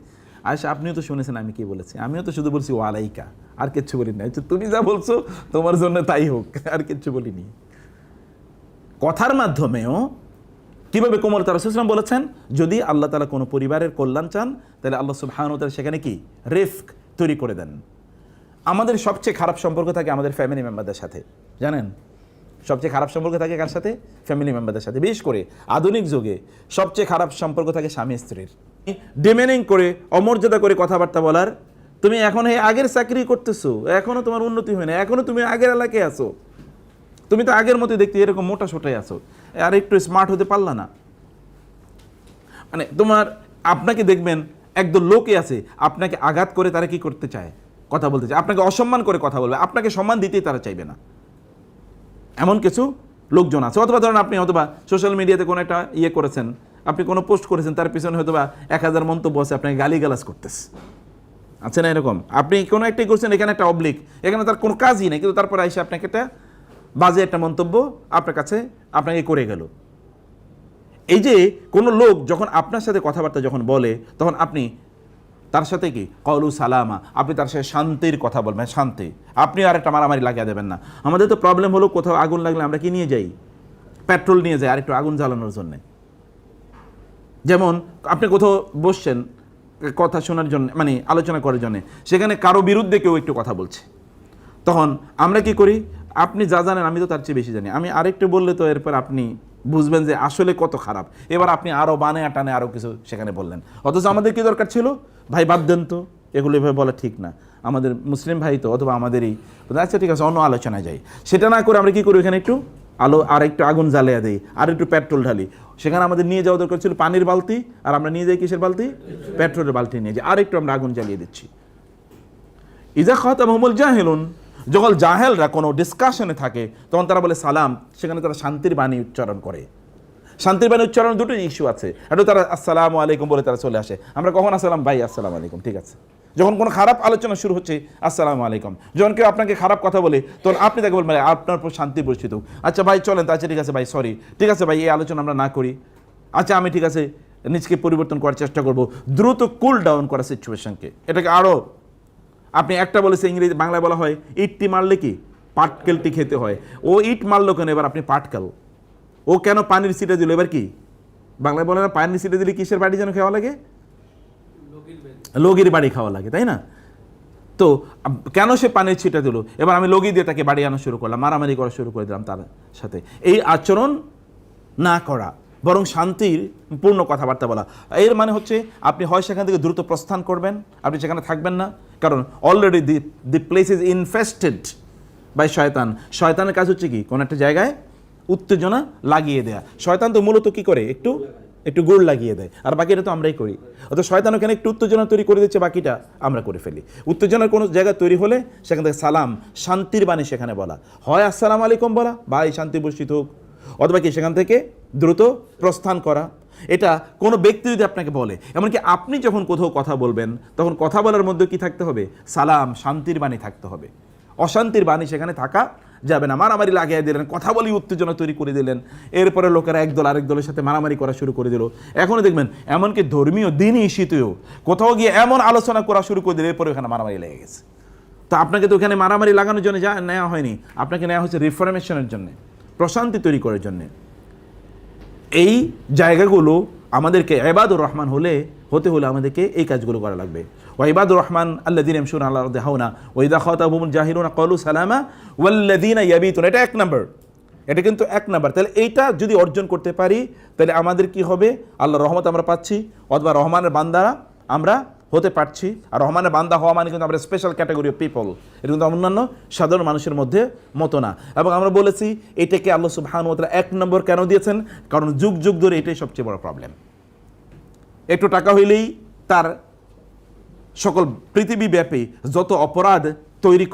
আয়েশা আপনিও তো শুনেছেন আমি কি বলেছি, আমিও তো শুধু বলছি ওয়ালাইকা, আর কিচ্ছু বলি না। তুমি যা বলছো তোমার জন্য তাই হোক, আর কিচ্ছু বলিনি। কথার মাধ্যমেও কিভাবে কোমলতা রাসূল সাল্লাল্লাহু আলাইহি ওয়াসাল্লাম বলেছেন, যদি আল্লাহ তাআলা কোনো পরিবারের কল্যাণ চান তাহলে আল্লাহ সুবহানাহু ওয়া তাআলা সেখানে কি রিফক তৈরি করে দেন। আমাদের সবচেয়ে খারাপ সম্পর্ক থাকে আমাদের ফ্যামিলি মেম্বারদের সাথে, জানেন? সবচেয়ে খারাপ সম্পর্ক থাকে কার সাথে? ফ্যামিলি মেম্বারদের সাথে। বিশেষ করে আধুনিক যুগে সবচেয়ে খারাপ সম্পর্ক থাকে স্বামী স্ত্রীর। ডিমেনিং করে, অমর্যাদা করে কথাবার্তা বলার, তুমি এখন এই আগের চাকরি করতেছো, এখনো তোমার উন্নতি হয় না, এখনো তুমি আগের এলাকায় আছো, তুমি তো আগের মতো দেখতে এরকম মোটা সোটাই আছো, আর একটু স্মার্ট হতে পারলা না। মানে আপনাকে দেখবেন একদল লোকই আছে আপনাকে আঘাত করে তারা কি করতে চায়, কথা বলতে চায়, আপনাকে অসম্মান করে কথা বলবে, আপনাকে সম্মান দিতেই তারা চাইবে না, এমন কিছু লোকজন আছে। অথবা ধরেন আপনি অথবা সোশ্যাল মিডিয়াতে কোনো একটা করেছেন, আপনি কোনো পোস্ট করেছেন, তার পিছনে হয়তো বা 1000 মন্তব্য আছে, আপনাকে গালিগালাজ করতেছে, আছে না এরকম? আপনি কোনো একটাই করছেন, এখানে একটা অবলিক, এখানে তার কোনো কাজই নেই, কিন্তু তারপরে এসে আপনাকে একটা বাজে একটা মন্তব্য আপনার কাছে আপনাকে করে গেল। এই যে কোনো লোক যখন আপনার সাথে কথাবার্তা যখন বলে, তখন আপনি তার সাথে কি কওলু সালামা, আপনি তার সাথে শান্তির কথা বলবেন, শান্তি। আপনি আর একটা মারামারি লাগিয়ে দেবেন না। আমাদের তো প্রবলেম হলো, কোথাও আগুন লাগলে আমরা কি নিয়ে যাই? পেট্রোল নিয়ে যাই আর একটু আগুন জ্বালানোর জন্যে। যেমন আপনি কোথাও বসছেন কথা শোনার জন্য, মানে আলোচনা করার জন্য, সেখানে কারো বিরুদ্ধে কেউ একটু কথা বলছে, তখন আমরা কি করি? আপনি যা জানেন আমি তো তার চেয়ে বেশি জানি, আমি আরেকটু বললে তো এরপর আপনি বুঝবেন যে আসলে কত খারাপ, এবার আপনি আরও বানে টানে আরও কিছু সেখানে বললেন। অথচ আমাদের কি দরকার ছিল? ভাই বাদ দেন তো, এগুলো এভাবে বলা ঠিক না, আমাদের মুসলিম ভাই তো, অথবা আমাদেরই, আচ্ছা ঠিক আছে অন্য আলোচনায় যাই। সেটা না করে আমরা কি করি? এখানে একটু আর একটু আগুন জ্বালিয়ে দিই, আর একটু পেট্রোল ঢালি। সেখানে আমাদের নিয়ে যাওয়া দরকার ছিল পানির বালতি, আর আমরা নিয়ে যাই কিসের বালতি? পেট্রোলের বালতি নিয়ে যাই, আর একটু আমরা আগুন জ্বালিয়ে দিচ্ছি। ইজা খাতামহুমুল জাহিলুন, যখন জাহেলরা কোনো ডিসকাশনে থাকে তখন তারা বলে সালাম, সেখানে তারা শান্তির বাণী উচ্চারণ করে। শান্তির বাণী উচ্চারণ দুটো ইস্যু আছে, একটু তারা আসসালামু আলাইকুম বলে তারা চলে আসে। আমরা কখন আসসালাম ভাই, আসসালামু আলাইকুম, ঠিক আছে। যখন কোনো খারাপ আলোচনা শুরু হচ্ছে, আসসালামু আলাইকুম। যখন কেউ আপনাকে খারাপ কথা বলে, তখন আপনি তাকে বলবেন আপনার উপর শান্তি বর্ষিত, আচ্ছা ভাই চলেন, আচ্ছা ঠিক আছে ভাই, সরি, ঠিক আছে ভাই, এই আলোচনা আমরা না করি, আচ্ছা আমি ঠিক আছে নিজকে পরিবর্তন করার চেষ্টা করব, দ্রুত কুল ডাউন করা সিচুয়েশনকে। এটাকে আরও আপনি একটা বলেছে, ইংরেজি বাংলায় বলা হয় ইটটি মারলে কি পাটকেলটি খেতে হয়। ও ইট মারলো কেন, এবার আপনি পাটকেল। ও কেন পানির ছিটা দিল, এবার কি বাংলায় বলে না, পানির ছিটা দিলে কিসের বাড়ি যেন খাওয়া লাগে? লগির বাড়ি খাওয়া লাগে, তাই না? তো কেন সে পানির ছিটা দিল, এবার আমি লগি দিয়ে তাকে বাড়ি আনা শুরু করলাম, মারামারি করা শুরু করে দিলাম তার সাথে। এই আচরণ না করা, বরং শান্তির পূর্ণ কথাবার্তা বলা। এর মানে হচ্ছে আপনি হয় সেখান থেকে দ্রুত প্রস্থান করবেন, আপনি সেখানে থাকবেন না, কারণ already the place is infested by শয়তান। শয়তানের কাজ হচ্ছে কি, কোনো একটা জায়গায় উত্তেজনা লাগিয়ে দেয়া। শয়তান তো মূলত কি করে, একটু গুড় লাগিয়ে দেয়, আর বাকিটা তো আমরাই করি। অর্থাৎ শয়তান ওখানে একটু উত্তেজনা তৈরি করে দিচ্ছে, বাকিটা আমরা করে ফেলি। উত্তেজনার কোনো জায়গা তৈরি হলে সেখান থেকে সালাম, শান্তির বাণী সেখানে বলা, হয় আসসালামু আলাইকুম বলা, ভাই শান্তি বর্ষিত হোক, অথবা কি সেখান থেকে দ্রুত প্রস্থান করা। এটা কোনো ব্যক্তি যদি আপনাকে বলে, এমনকি আপনি যখন কোথাও কথা বলবেন, তখন কথা বলার মধ্যে কি থাকতে হবে? সালাম, শান্তির বাণী থাকতে হবে। অশান্তির বাণী সেখানে থাকা যাবে না। মারামারি লাগিয়ে দিলেন, কথা বলি উত্তেজনা তৈরি করে দিলেন, এরপরে লোকেরা একদল আরেক দলের সাথে মারামারি করা শুরু করে দিল। এখনও দেখবেন এমনকি ধর্মীয় দিনই ইস্যুতেও কোথাও গিয়ে এমন আলোচনা করা শুরু করে দিল, এরপরে ওখানে মারামারি লেগে গেছে। তো আপনাকে তো ওখানে মারামারি লাগানোর জন্য নেওয়া হয়নি, আপনাকে নেওয়া হচ্ছে রিফরমেশনের জন্য, প্রশান্তি তৈরি করার জন্যে। এই জায়গাগুলো আমাদেরকে ইবাদুর রহমান হতে হলে আমাদেরকে এই কাজগুলো করা লাগবে। ওয়া ইবাদুর রহমান আল্লাযীনা ইয়ামশুনা আলাল আরদি হাওনা ওয়া ইযা খাতাবাহুমুল জাহিলুনা ক্বালু সালামা ওয়াল্লাযীনা ইয়াবিতুনা, এটা 1 নাম্বার, এটা কিন্তু 1 নাম্বার। তাহলে এইটা যদি অর্জন করতে পারি, তাহলে আমাদের কি হবে? আল্লাহর রহমত আমরা পাচ্ছি, অথবা রহমানের বান্দারা আমরা হতে পারছি। আর রহমানের বান্দা হওয়া মানে কিন্তু আমরা স্পেশাল ক্যাটাগরি অফ পিপল, এটা কিন্তু অন্যান্য সাধারণ মানুষের মধ্যে মতো না। এবং আমরা বলেছি এটাকে আল্লাহ সুবহানাহু ওয়া তাআলা 1 নম্বর কেন দিয়েছেন? কারণ যুগ যুগ ধরে এটাই সবচেয়ে বড় প্রবলেম। একটু টাকা হইলেই তার সকল পৃথিবীব্যাপী যত অপরাধ তৈরি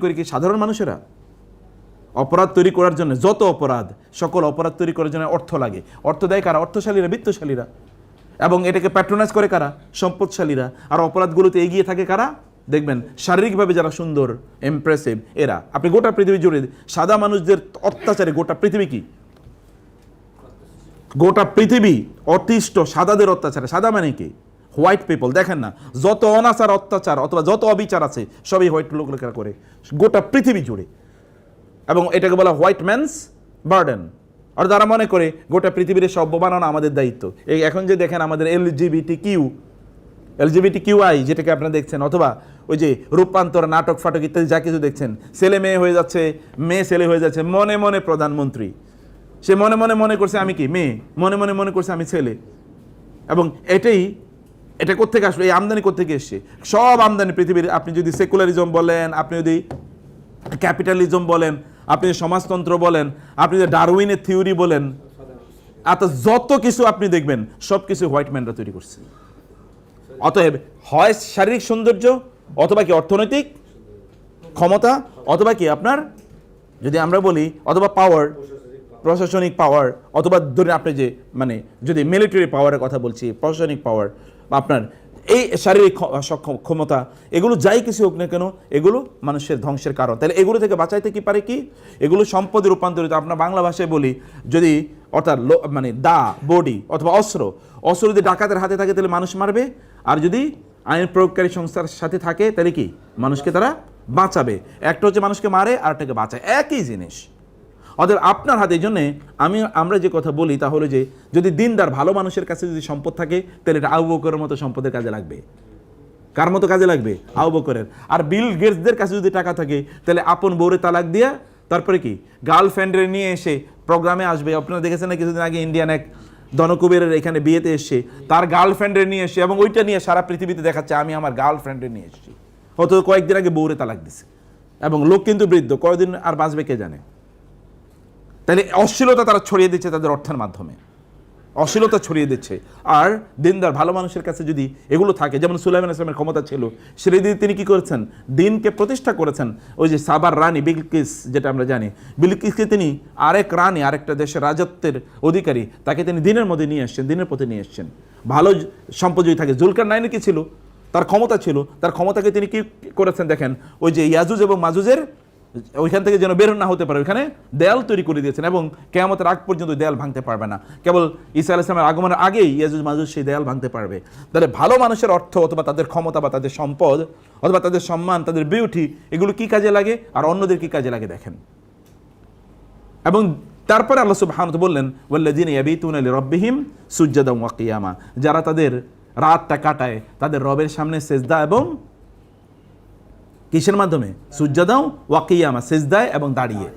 করে কি সাধারণ মানুষেরা? অপরাধ তৈরি করার জন্য যত অপরাধ, সকল অপরাধ তৈরি করার জন্য অর্থ লাগে। অর্থ দেয় কারা? অর্থশালীরা, বিত্তশালীরা। এবং এটাকে প্যাট্রোনাইজ করে কারা? সম্পদশালীরা। আর অপরাধগুলোতে এগিয়ে থাকে কারা? দেখবেন শারীরিকভাবে যারা সুন্দর, ইমপ্রেসিভ, এরা। আপনি গোটা পৃথিবী জুড়ে সাদা মানুষদের অত্যাচারে গোটা পৃথিবী কি? গোটা পৃথিবী অতিষ্ঠ সাদাদের অত্যাচারে। সাদা মানে কি? White people. দেখেন না, যত অনাচার, অত্যাচার অথবা যত অবিচার আছে সবই হোয়াইট লোকেরা করে গোটা পৃথিবী জুড়ে। এবং এটাকে বলা হোয়াইট ম্যানস বার্ডেন। আর যারা মনে করে গোটা পৃথিবীর সভ্য বানানো আমাদের দায়িত্ব। এই এখন যে দেখেন আমাদের এলজিবিটিকিউআই যেটাকে আপনারা দেখছেন, অথবা ওই যে রূপান্তর, নাটক ফাটক ইত্যাদি যা কিছু দেখছেন, ছেলে মেয়ে হয়ে যাচ্ছে, মেয়ে ছেলে হয়ে যাচ্ছে, মনে মনে প্রধানমন্ত্রী। সে মনে মনে করছে আমি কি মেয়ে, মনে করছে আমি ছেলে। এবং এটা কোত্থেকে আসলো? এই আমদানি কোত্থেকে এসছে? সব আমদানি পৃথিবীর। আপনি যদি সেকুলারিজম বলেন, আপনি যদি ক্যাপিটালিজম বলেন, আপনি যদি সমাজতন্ত্র বলেন, আপনি যদি ডারউইনের থিওরি বলেন, যত কিছু আপনি দেখবেন সব কিছু হোয়াইট ম্যানরা তৈরি করছে। অতএব হয় শারীরিক সৌন্দর্য, অথবা কি অর্থনৈতিক ক্ষমতা, অথবা কি আপনার যদি আমরা বলি, অথবা পাওয়ার, প্রশাসনিক পাওয়ার, অথবা ধরুন আপনি যে মানে যদি মিলিটারি পাওয়ারের কথা বলছি, প্রশাসনিক পাওয়ার, আপনার এই শারীরিক ক্ষমতা, এগুলো যাই কিছু হোক না কেন, এগুলো মানুষের ধ্বংসের কারণ। তাহলে এগুলো থেকে বাঁচাইতে কি পারে কি, এগুলো সম্পদে রূপান্তরিত। আপনার বাংলা ভাষায় বলি, যদি অর্থাৎ মানে দা বডি অথবা অস্ত্র যদি ডাকাতের হাতে থাকে তাহলে মানুষ মারবে, আর যদি আইন প্রয়োগকারী সংস্থার সাথে থাকে তাহলে কি মানুষকে তারা বাঁচাবে। একটা হচ্ছে মানুষকে মারে, আর একটাকে বাঁচায়, একই জিনিস। অতএব আপনার হাতে, এই জন্যে আমরা যে কথা বলি তা হলো যে যদি দিনদার ভালো মানুষের কাছে যদি সম্পদ থাকে তাহলে এটা আবু বকরের মতো সম্পদের কাজে লাগবে। কার মতো কাজে লাগবে? আবু বকরের। আর বিল গেটসদের কাছে যদি টাকা থাকে তাহলে আপন বউরে তালাক দিয়া তারপরে কি গার্লফ্রেন্ডের নিয়ে এসে প্রোগ্রামে আসবে। আপনারা দেখেছেন না কিছুদিন আগে ইন্ডিয়ান এক ধনকুবেরের এখানে বিয়েতে এসে তার গার্লফ্রেন্ডের নিয়ে এসে, এবং ওইটা নিয়ে সারা পৃথিবীতে দেখাচ্ছে আমি আমার গার্লফ্রেন্ডের নিয়ে এসেছি। হয়তো কয়েকদিন আগে বউরে তালাক দিছে, এবং লোক কিন্তু বৃদ্ধ, কয়দিন আর বাঁচবে কে জানে। তাহলে অশ্লীলতা তারা ছড়িয়ে দিচ্ছে তাদের অর্থের মাধ্যমে, অশ্লীলতা ছড়িয়ে দিচ্ছে। আর দিনদার ভালো মানুষের কাছে যদি এগুলো থাকে, যেমন সুলাইমান ইসলামের ক্ষমতা ছিল, সেটা দিয়ে তিনি কি করেছেন, দিনকে প্রতিষ্ঠা করেছেন। ওই যে সাবার রানী বিলকিস, যেটা আমরা জানি, বিলকিসকে তিনি আরেক রানী, আরেকটা দেশের রাজত্বের অধিকারী, তাকে তিনি দিনের মধ্যে নিয়ে আসছেন, দিনের পথে নিয়ে আসছেন। ভালো সম্পদ যদি থাকে, জুলকারনাইনের কি ছিল, তার ক্ষমতা ছিল, তার ক্ষমতাকে তিনি কি করেছেন দেখেন, ওই যে ইয়াজুজ এবং মাজুজের ওইখান থেকে যেন বের না হতে পারে, ওইখানে দেয়াল তৈরি করে দিয়েছেন, এবং কিয়ামতের আগ পর্যন্ত দেয়াল ভাঙতে পারবে না। কেবল ঈসা আলাইহিস সালামের আগমনের আগেই ইয়াজুজ মাজুজ সেই দেয়াল ভাঙতে পারবে। তাহলে ভালো মানুষের অর্থ অথবা তাদের ক্ষমতা বা তাদের সম্পদ অথবা তাদের সম্মান, তাদের বিউটি, এগুলো কি কাজে লাগে আর অন্যদের কি কাজে লাগে দেখেন। এবং তারপরে আল্লাহ সুবহানাহু ওয়া তাআলা বললেন, ওয়াল্লাযীনা ইয়াবিতুনা লিরাব্বিহিম সুজদান ওয়া কিয়ামা, যারা তাদের রাতটা কাটায় তাদের রবের সামনে সেজদা এবং কিসের মাধ্যমে? সুজদাও ওয়া কিয়ামা, সেজদায় এবং দাঁড়িয়ে।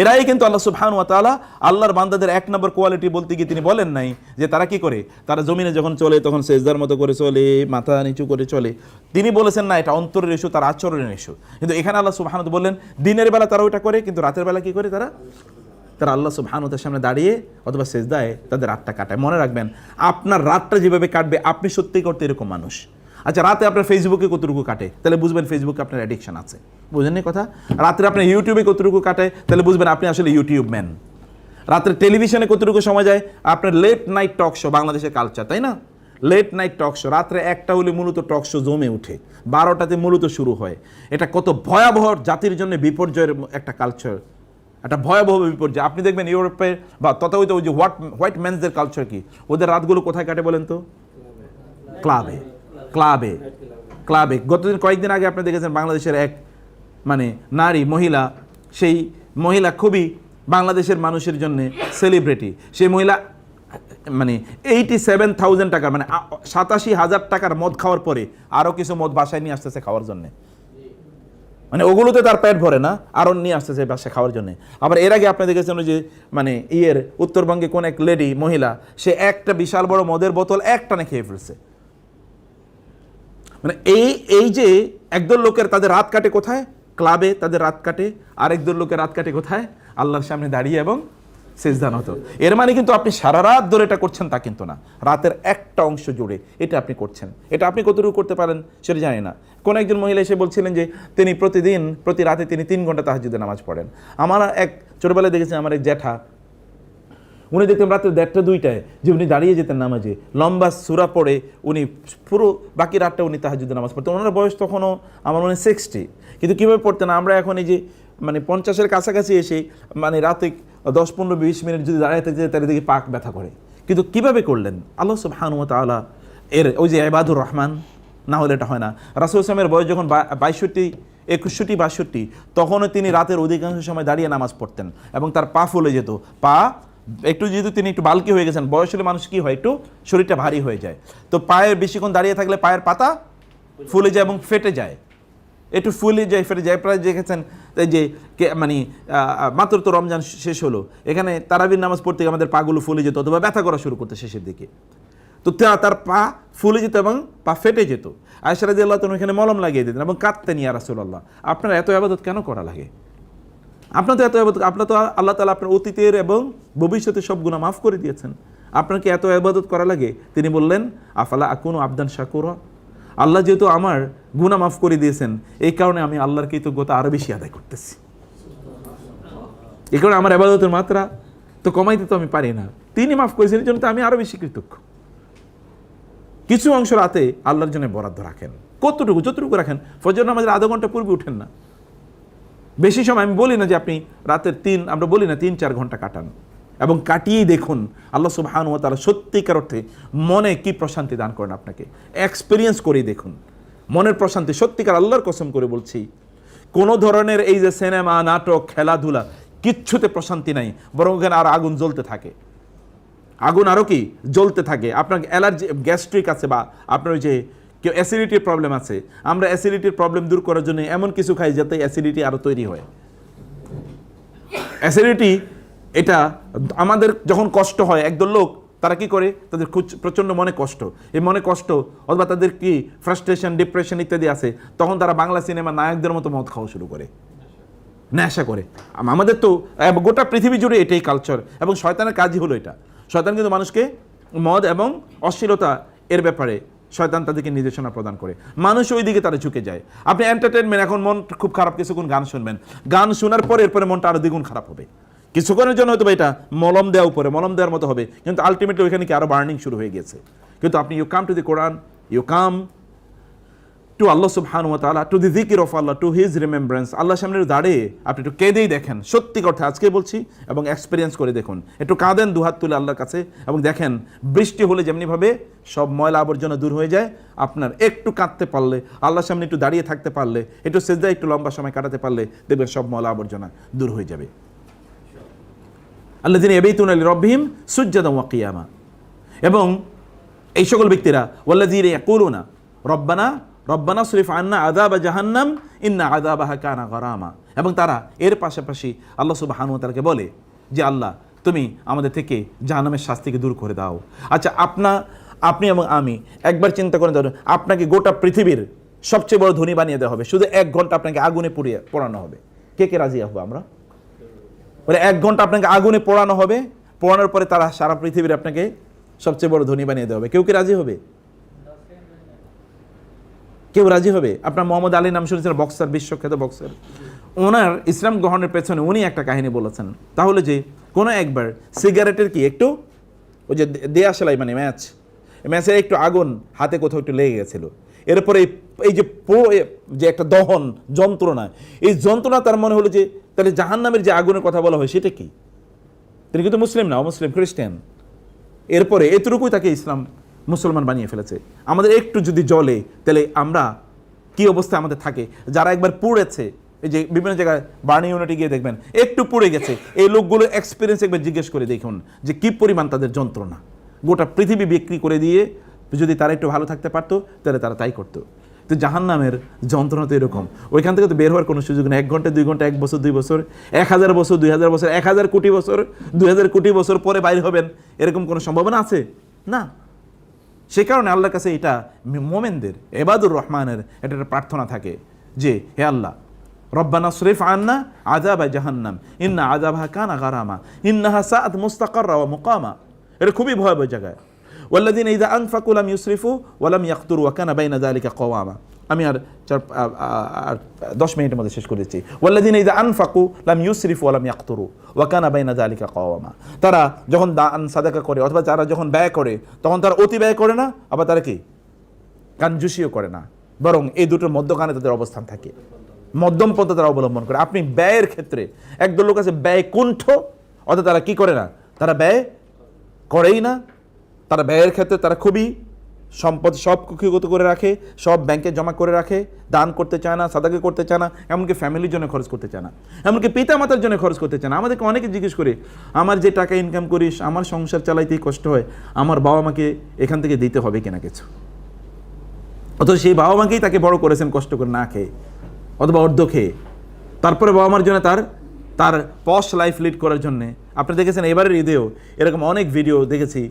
এরাই কিন্তু আল্লাহ সুবহানাহু ওয়া তাআলা আল্লাহর বান্দাদের এক নম্বর কোয়ালিটি বলতে গিয়ে তিনি বলেন নাই যে তারা কি করে, তারা জমিনে যখন চলে তখন সেজদার মতো করে চলে, মাথা নিচু করে চলে। তিনি বলেছেন না, এটা অন্তরের ইস্যু, তার আচরণের ইস্যু। কিন্তু এখানে আল্লাহ সুবহানাহু ওয়া তাআলা বললেন দিনের বেলা তারা ওইটা করে, কিন্তু রাতের বেলা কি করে, তারা আল্লাহ সুবহানাহু ওয়া তাআলার সামনে দাঁড়িয়ে অথবা সেজদায় তাদের রাতটা কাটায়। মনে রাখবেন, আপনার রাতটা যেভাবে কাটবে আপনি সত্যিই করতে এরকম মানুষ। আচ্ছা, রাতে আপনার ফেসবুকে কতটুকু কাটে, তাহলে বুঝবেন ফেসবুকে আপনার অ্যাডিকশন আছে, বুঝলেন কথা। রাত্রে আপনার ইউটিউবে কতটুকু কাটে, তাহলে বুঝবেন আপনি আসলে ইউটিউব ম্যান। রাত্রে টেলিভিশনে কতটুকু সময় যায়, আপনার লেট নাইট টক শো, বাংলাদেশের কালচার, তাই না? লেট নাইট টক শো, রাত্রে একটা হলে মূলত টক শো জমে উঠে, 12টাতে মূলত শুরু হয়। এটা কত ভয়াবহ জাতির জন্য বিপর্যয়ের একটা কালচার, একটা ভয়াবহ বিপর্যয়। আপনি দেখবেন ইউরোপের বা তথাকথিত ওই যে হোয়াইট ম্যানসদের কালচার কি, ওদের রাতগুলো কোথায় কাটে বলেন তো? ক্লাবে ক্লাবে ক্লাবে। গতদিন কয়েকদিন আগে আপনি দেখেছেন বাংলাদেশের এক মানে নারী মহিলা, সেই মহিলা খুবই বাংলাদেশের মানুষের জন্য সেলিব্রিটি। সেই মহিলা মানে 87,000 টাকার মানে 87,000 টাকার মদ খাওয়ার পরে আরও কিছু মদ বাসায় নিয়ে আসতেছে খাওয়ার জন্যে। মানে ওগুলোতে তার পেট ভরে না, আরও নিয়ে আসতেছে বাসায় খাওয়ার জন্য। আবার এর আগে আপনি দেখেছেন যে মানে উত্তরবঙ্গে কোন এক লেডি মহিলা, সে একটা বিশাল বড় মদের বোতল একটানে খেয়ে ফেলছে। মানে এই যে একদল লোকের তাদের রাত কাটে কোথায়? ক্লাবে তাদের রাত কাটে, আর একদল লোকের রাত কাটে কোথায়? আল্লাহর সামনে দাঁড়িয়ে এবং সেজদানত। এর মানে কিন্তু আপনি সারা রাত ধরে এটা করছেন তা কিন্তু না, রাতের একটা অংশ জুড়ে এটা আপনি করছেন। এটা আপনি কতটুকু করতে পারেন সেটা জানি না। কোন একজন মহিলা এসে বলছিলেন যে তিনি প্রতি রাতে তিনি 3 ঘন্টা তাহাজ্জুদের নামাজ পড়েন। আমার এক ছোটবেলায় দেখেছি, আমার এক জ্যাঠা, উনি দেখতেন রাত্রে 1:30 2টায় যে উনি দাঁড়িয়ে যেতেন নামাজে, লম্বা সূরা পড়ে উনি পুরো বাকি রাতটা উনি তাহাজ্জুদের নামাজ পড়তেন। ওনার বয়স তখনও আমার মনে 60, কিন্তু কীভাবে পড়তেন? আমরা এখন এই যে মানে 50-এর কাছাকাছি এসে মানে রাতে 10-15-20 মিনিট যদি দাঁড়িয়ে থাকতে তার দিকে পাক ব্যথা করে। কিন্তু কিভাবে করলেন? আল্লাহ সুবহানাহু ওয়া তাআলা এর ওই যে ইবাদুর রহমান, না হলে এটা হয় না। রাসূল সাল্লাল্লাহু আলাইহি ওয়াসাল্লামের বয়স যখন 61-62 তখনও তিনি রাতের অধিকাংশ সময় দাঁড়িয়ে নামাজ পড়তেন এবং তার পা ফুলে যেত। পা একটু যেহেতু তিনি একটু বালকি হয়ে গেছেন, বয়স হলে মানুষ কি হয়, একটু শরীরটা ভারী হয়ে যায়, তো পায়ের বেশিক্ষণ দাঁড়িয়ে থাকলে পায়ের পাতা ফুলে যায় এবং ফেটে যায়, একটু ফুলে যায়, ফেটে যায়। প্রায় দেখেছেন এই যে মানে মাত্র তো রমজান শেষ হলো, এখানে তারাবির নামাজ পড়তে আমাদের পাগুলো ফুলে যেত অথবা ব্যথা করা শুরু করতে শেষের দিকে, তো তার পা ফুলে যেত এবং পা ফেটে যেত। আয়েশা রাদিয়াল্লাহু তাআলা এখানে মলম লাগিয়ে দিতেন এবং কাঁদতেন, ইয়া রাসূলুল্লাহ আপনার এত ইবাদত কেন করা লাগে? আপনার তো এত ইবাদত, আপনার তো আল্লাহ তাআলা আপনার অতীতের এবং ভবিষ্যতের সব গুনাহ মাফ করে দিয়েছেন, আপনার কি এত ইবাদত করা লাগে? তিনি বললেন, আফালা আকুনু আবদান শাকুরা, আল্লাহ যেহেতু আমার গুনাহ মাফ করে দিয়েছেন এই কারণে আমি আল্লাহর কৃতজ্ঞতা আরো বেশি আদায় করতেছি, এই কারণে আমার ইবাদতের মাত্রা। তো কমাইতে তো আমি পারি না, তিনি মাফ করেছেন, এই জন্য তো আমি আরো বেশি কৃতজ্ঞ। কিছু অংশ রাতে আল্লাহর জন্য বরাদ্দ রাখেন, কতটুকু, যতটুকু রাখেন। ফজর নামাজের আধা ঘন্টা পূর্বে উঠেন না, বেশি সময় আমি বলি না যে আপনি রাতের আমরা বলি না 3-4 ঘন্টা কাটান, এবং কাটিয়েই দেখুন আল্লাহ সুবহানাহু ওয়া তাআলা সত্যিকার অর্থে মনে কি প্রশান্তি দান করেন আপনাকে। এক্সপিরিয়েন্স করেই দেখুন মনের প্রশান্তি। সত্যিকার আল্লাহর কসম করে বলছি, কোনো ধরনের এই যে সিনেমা, নাটক, খেলাধুলা কিচ্ছুতে প্রশান্তি নাই, বরং ওখানে আর আগুন জ্বলতে থাকে, আগুন আরও কি জ্বলতে থাকে। আপনার অ্যালার্জি, গ্যাস্ট্রিক আছে, বা আপনার ওই যে কেউ অ্যাসিডিটির প্রবলেম আছে, আমরা অ্যাসিডিটির প্রবলেম দূর করার জন্য এমন কিছু খাই যাতে অ্যাসিডিটি আরও তৈরি হয়। অ্যাসিডিটি এটা আমাদের যখন কষ্ট হয়, একদল লোক তারা কি করে, তাদের প্রচণ্ড মনে কষ্ট, এই মনে কষ্ট অথবা তাদের কি ফ্রাস্ট্রেশন, ডিপ্রেশন ইত্যাদি আছে, তখন তারা বাংলা সিনেমা নায়কদের মতো মদ খাওয়া শুরু করে, নেশা করে। আমাদের তো গোটা পৃথিবী জুড়ে এটাই কালচার, এবং শয়তানের কাজই হলো এটা। শয়তান কিন্তু মানুষকে মদ এবং অশ্লীলতা এর ব্যাপারে শয়তান তাদেরকে নির্দেশনা প্রদান করে, মানুষ ওই দিকে তারা ঝুঁকে যায়। আপনি এন্টারটেনমেন্ট, এখন মন খুব খারাপ, কিছুক্ষণ গান শুনবেন, গান শোনার পরে এরপরে মনটা আরো দ্বিগুণ খারাপ হবে। কিছুক্ষণের জন্য হয়তো এটা মলম দেওয়া, উপরে মলম দেওয়ার মতো হবে, কিন্তু আলটিমেটলি ওইখানে কি আরো বার্নিং শুরু হয়ে গেছে। কিন্তু আপনি you come to the Quran, you come to Allah সুবহানাহু ওয়া তাআলা, টু দি যিকির of Allah, to his remembrance, আল্লাহর সামনে দাঁড়িয়ে আপনি একটু কেঁদেই দেখেন, সত্যি কথা আজকে বলছি, এবং এক্সপিরিয়েন্স করে দেখুন। একটু কাঁদেন দুহাত তুলে আল্লাহর কাছে, এবং দেখেন বৃষ্টি হলে যেমনিভাবে সব ময়লা আবর্জনা দূর হয়ে যায়, আপনার একটু কাঁদতে পারলে, আল্লাহর সামনে একটু দাঁড়িয়ে থাকতে পারলে, একটু সিজদায় একটু লম্বা সময় কাটাতে পারলে, দেখবেন সব ময়লা আবর্জনা দূর হয়ে যাবে। আল্লাযীনা ইয়াবিতুনা লিরাব্বিহিম সুজদান ওয়া কিয়ামা, এবং এই সকল ব্যক্তিরা ওয়াল্লাযীনা ইয়াকুলুনা রব্বানা রব্বানা সরিফ আন্না আযাবা জাহান্নাম ইন্না আযাবাহা কানা গরামা, এবং তারা এর পাশাপাশি আল্লাহ সুবহানাহু ওয়া তাআলাকে বলে যে আল্লাহ তুমি আমাদের থেকে জাহান্নামের শাস্তিকে দূর করে দাও। আচ্ছা, আপনি এবং আমি একবার চিন্তা করে দেখুন, আপনাকে গোটা পৃথিবীর সবচেয়ে বড় ধনী বানিয়ে দেওয়া হবে, শুধু 1 ঘন্টা আপনাকে আগুনে পোড়ানো হবে, কে কে রাজি হবো আমরা? বলে 1 ঘন্টা আপনাকে আগুনে পোড়ানো হবে, পোড়ানোর পরে তারা সারা পৃথিবীর আপনাকে সবচেয়ে বড় ধনী বানিয়ে দেওয়া হবে, কেউ কি রাজি হবে? কেউ রাজি হবে? আপনার মোহাম্মদ আলী নাম শুনেছেন, বক্সার, বিশ্বখ্যাত বক্সার। ওনার ইসলাম গ্রহণের পেছনে উনি একটা কাহিনী বলেছেন, তাহলে যে কোনো একবার সিগারেটের কি একটু ওই যে দেয়া সেলাই, মানে ম্যাচের একটু আগুন হাতে কোথাও একটু লেগে গেছিল, এরপরে এই যে যে একটা দহন যন্ত্রণা, এই যন্ত্রণা তার মনে হলো যে তাহলে জাহান্নামের যে আগুনের কথা বলা হয় সেটা কি? তিনি কিন্তু মুসলিম না, অমুসলিম, খ্রিস্টান। এরপরে এতটুকুই তাকে ইসলাম মুসলমান বানিয়ে ফেলেছে। আমাদের একটু যদি জ্বলে, তাহলে আমরা কি অবস্থা আমাদের থাকে। যারা একবার পুড়েছে, এই যে বিভিন্ন জায়গায় বার্নিং ইউনিটে গিয়ে দেখবেন একটু পুড়ে গেছে, এই লোকগুলো এক্সপিরিয়েন্স একবার জিজ্ঞেস করে দেখুন যে কি পরিমাণ তাদের যন্ত্রণা। গোটা পৃথিবী বিক্রি করে দিয়ে যদি তারা একটু ভালো থাকতে পারতো, তাহলে তারা তাই করতো। তো জাহান্নামের যন্ত্রণা তো এরকম, ওইখান থেকে তো বের হওয়ার কোনো সুযোগ নেই। 1 ঘন্টা, 2 ঘন্টা, 1 বছর, 2 বছর, 1000 বছর, 2000 বছর, 1000 কোটি বছর, 2000 কোটি বছর পরে বাইরে হবেন, এরকম কোনো সম্ভাবনা আছে না। সে কারণে আল্লাহর কাছে এটা মোমেনদের, ইবাদুর রহমানের এটা একটা প্রার্থনা থাকে যে হে আল্লাহ, রব্বানা সরিফ আন্না আযাবা জাহান্নাম ইন্না আযাবাহা কানা গারামা ইন্নাহা সাআত মুস্তাকাররা ওয়া মুকামা। এটা খুবই ভয়াবহ জায়গায়। ওয়াল্লাযীনা ইযা আনফাকু লাম ইউসরিফু ওয়া লাম ইয়াকতুরু ওয়া কানা বাইনা যালিকা কাওয়ামা। আমি আর 10 মিনিটের মধ্যে শেষ করেছি। ওয়াল্লাযীনা ইযা আনফাকু লাম ইউসরিফু ওয়া লাম ইয়াকতুরু ওয়া কানা বাইনা যালিকা কাওয়ামা। তারা যখন দান সাদাকা করে অথবা যারা যখন ব্যয় করে, তখন তারা অতি ব্যয় করে না, আবার তারা কি কাঞ্জুসিও করে না, বরং এই দুটোর মধ্যখানে তাদের অবস্থান থাকে, মধ্যম পন্থা তারা অবলম্বন করে। আপনি ব্যয়ের ক্ষেত্রে একদল লোক আছে ব্যয় কুণ্ঠ, অর্থাৎ তারা কি করে না, তারা ব্যয় করেই না। তারা ব্যয়ের ক্ষেত্রে তারা খুবই সম্পদ সব কুক্ষিগত করে রাখে, সব ব্যাংকে জমা করে রাখে, দান করতে চায় না, সাদাকা করতে চায় না, এমনকি ফ্যামিলির জন্য খরচ করতে চায় না, এমনকি পিতা মাতার জন্য খরচ করতে চায় না। আমাদেরকে অনেকে জিজ্ঞেস করে, আমার যে টাকা ইনকাম করিস, আমার সংসার চালাইতেই কষ্ট হয়, আমার বাবা মাকে এখান থেকে দিতে হবে কিনা কিছু। অথচ সেই বাবা মাকেই তাকে বড় করেছেন কষ্ট করে না খেয়ে অথবা অর্ধ খেয়ে, তারপরে বাবা মার জন্য তার পশ লাইফ লিড করার জন্যে। আপনি দেখেছেন এবারের ঈদেও এরকম অনেক ভিডিও দেখেছি,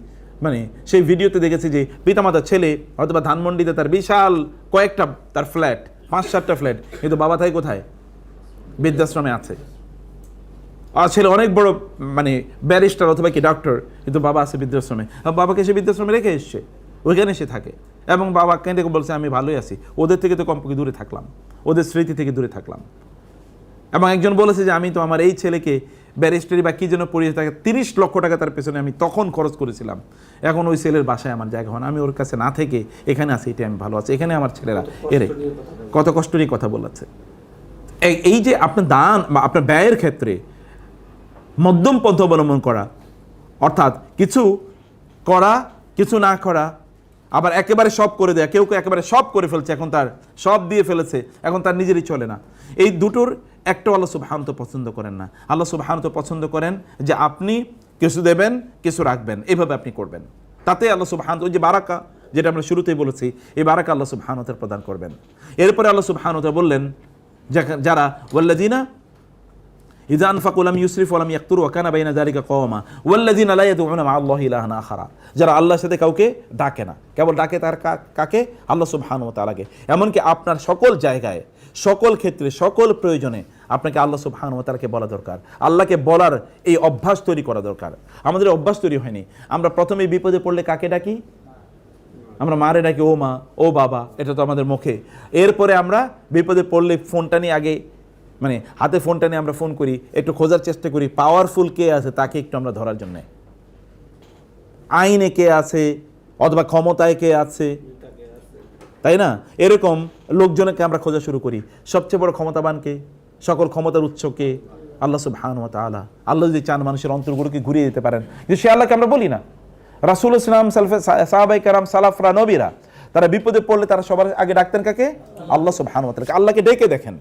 মানে সেই ভিডিওতে দেখেছি যে পিতামাতার ছেলে অথবা ধানমন্ডিতে তার বিশাল কয়েকটা তার ফ্ল্যাট, 5-7টা ফ্ল্যাট, কিন্তু বাবা তাই কোথায়, বৃদ্ধাশ্রমে আছে। আর ছেলে অনেক বড় মানে ব্যারিস্টার অথবা কি ডক্টর, কিন্তু বাবা আছে বৃদ্ধাশ্রমে। বাবাকে সে বৃদ্ধাশ্রমে রেখে এসছে, ওইখানে সে থাকে, এবং বাবা কেঁদে বলছে আমি ভালোই আছি, ওদের থেকে তো কমপক্ষে দূরে থাকলাম, ওদের স্মৃতি থেকে দূরে থাকলাম। এবং একজন বলেছে যে আমি তো আমার এই ছেলেকে ব্যারিস্টারি বা কী যেন পড়িয়ে থাকে, 30 লক্ষ টাকা তার পেছনে আমি তখন খরচ করেছিলাম। এখন ওই ছেলের বাসায় আমার জায়গা হন, আমি ওর কাছে না থেকে এখানে আছি, এটাই আমি ভালো আছি, এখানে আমার ছেলেরা এরে কত কষ্ট নিয়ে কথা বলাচ্ছে। এই যে আপনার দান বা আপনার ব্যয়ের ক্ষেত্রে মধ্যম পন্থা অবলম্বন করা, অর্থাৎ কিছু করা কিছু না করা, আবার একেবারে সব করে দেয়া। কেউ কেউ একেবারে সব করে ফেলছে, এখন তার সব দিয়ে ফেলেছে, এখন তার নিজেরই চলে না। এই দুটোর একটা আল্লাহ সুবহানাহু পছন্দ করেন না। আল্লাহ সুবহানাহু পছন্দ করেন যে আপনি কিছু দেবেন কিছু রাখবেন, এভাবে আপনি করবেন। তাতে আল্লাহ সুবহানাহু, ওই যে বারাকা যেটা আমরা শুরুতেই বলেছি, এই বারাকা আল্লাহ সুবহানাহু প্রদান করবেন। এরপরে আল্লাহ সুবহানাহু বললেন যারা ওয়াল্লাযিনা ইযা আনফাকু লাম ইউসরিফু ওয়া লাম ইয়াকতুরু ওয়া কানা বাইনা যালিকা কওয়ামা ওয়াল্লাযিনা লা ইয়াদউনা মা আল্লাহি ইলাহান আখারা, যারা আল্লাহর সাথে কাউকে ডাকে না, কেবল ডাকে তার কাকে? আল্লাহ সুবহানাহু ওয়া তাআলাকে। এমনকি আপনার সকল জায়গায়, সকল ক্ষেত্রে, সকল প্রয়োজনে আপনাকে আল্লাহ সুবহানাহু ওয়া তাআলাকে বলা দরকার। আল্লাহকে বলার এই অভ্যাস তৈরি করা দরকার। আমাদের অভ্যাস তৈরি হয়নি। আমরা প্রথমে বিপদে পড়লে কাকে ডাকি? আমরা মারে ডাকি ও মা, ও বাবা, এটা তো আমাদের মুখে। এরপরে আমরা বিপদে পড়লে ফোনটা নিয়ে আগে, মানে হাতে ফোনটা নিয়ে আমরা ফোন করি, একটু খোঁজার চেষ্টা করি পাওয়ারফুল কে আছে তাকে একটু আমরা ধরার জন্যে, আইনে কে আছে অথবা ক্ষমতায় কে আছে, তাই না? এরকম লোকজনকে আমরা খোঁজা শুরু করি। সবচেয়ে বড় ক্ষমতাবানকে, সকল ক্ষমতার উৎসকে আল্লাহ সুবহানাহু ওয়া তাআলা। আল্লাহ যদি চান মানুষের অন্তরগুলোকে ঘুরিয়ে দিতে পারেন, যে সে আল্লাহকে আমরা বলি না। রাসূল ইসলাম, সাহাবায়ে কেরাম, সালাফরা, নবীরা, তারা বিপদে পড়লে তারা সবার আগে ডাকতেন কাকে? আল্লাহ সুবহানাহু ওয়া তাআলাকে। আল্লাহকে ডেকে দেখেন,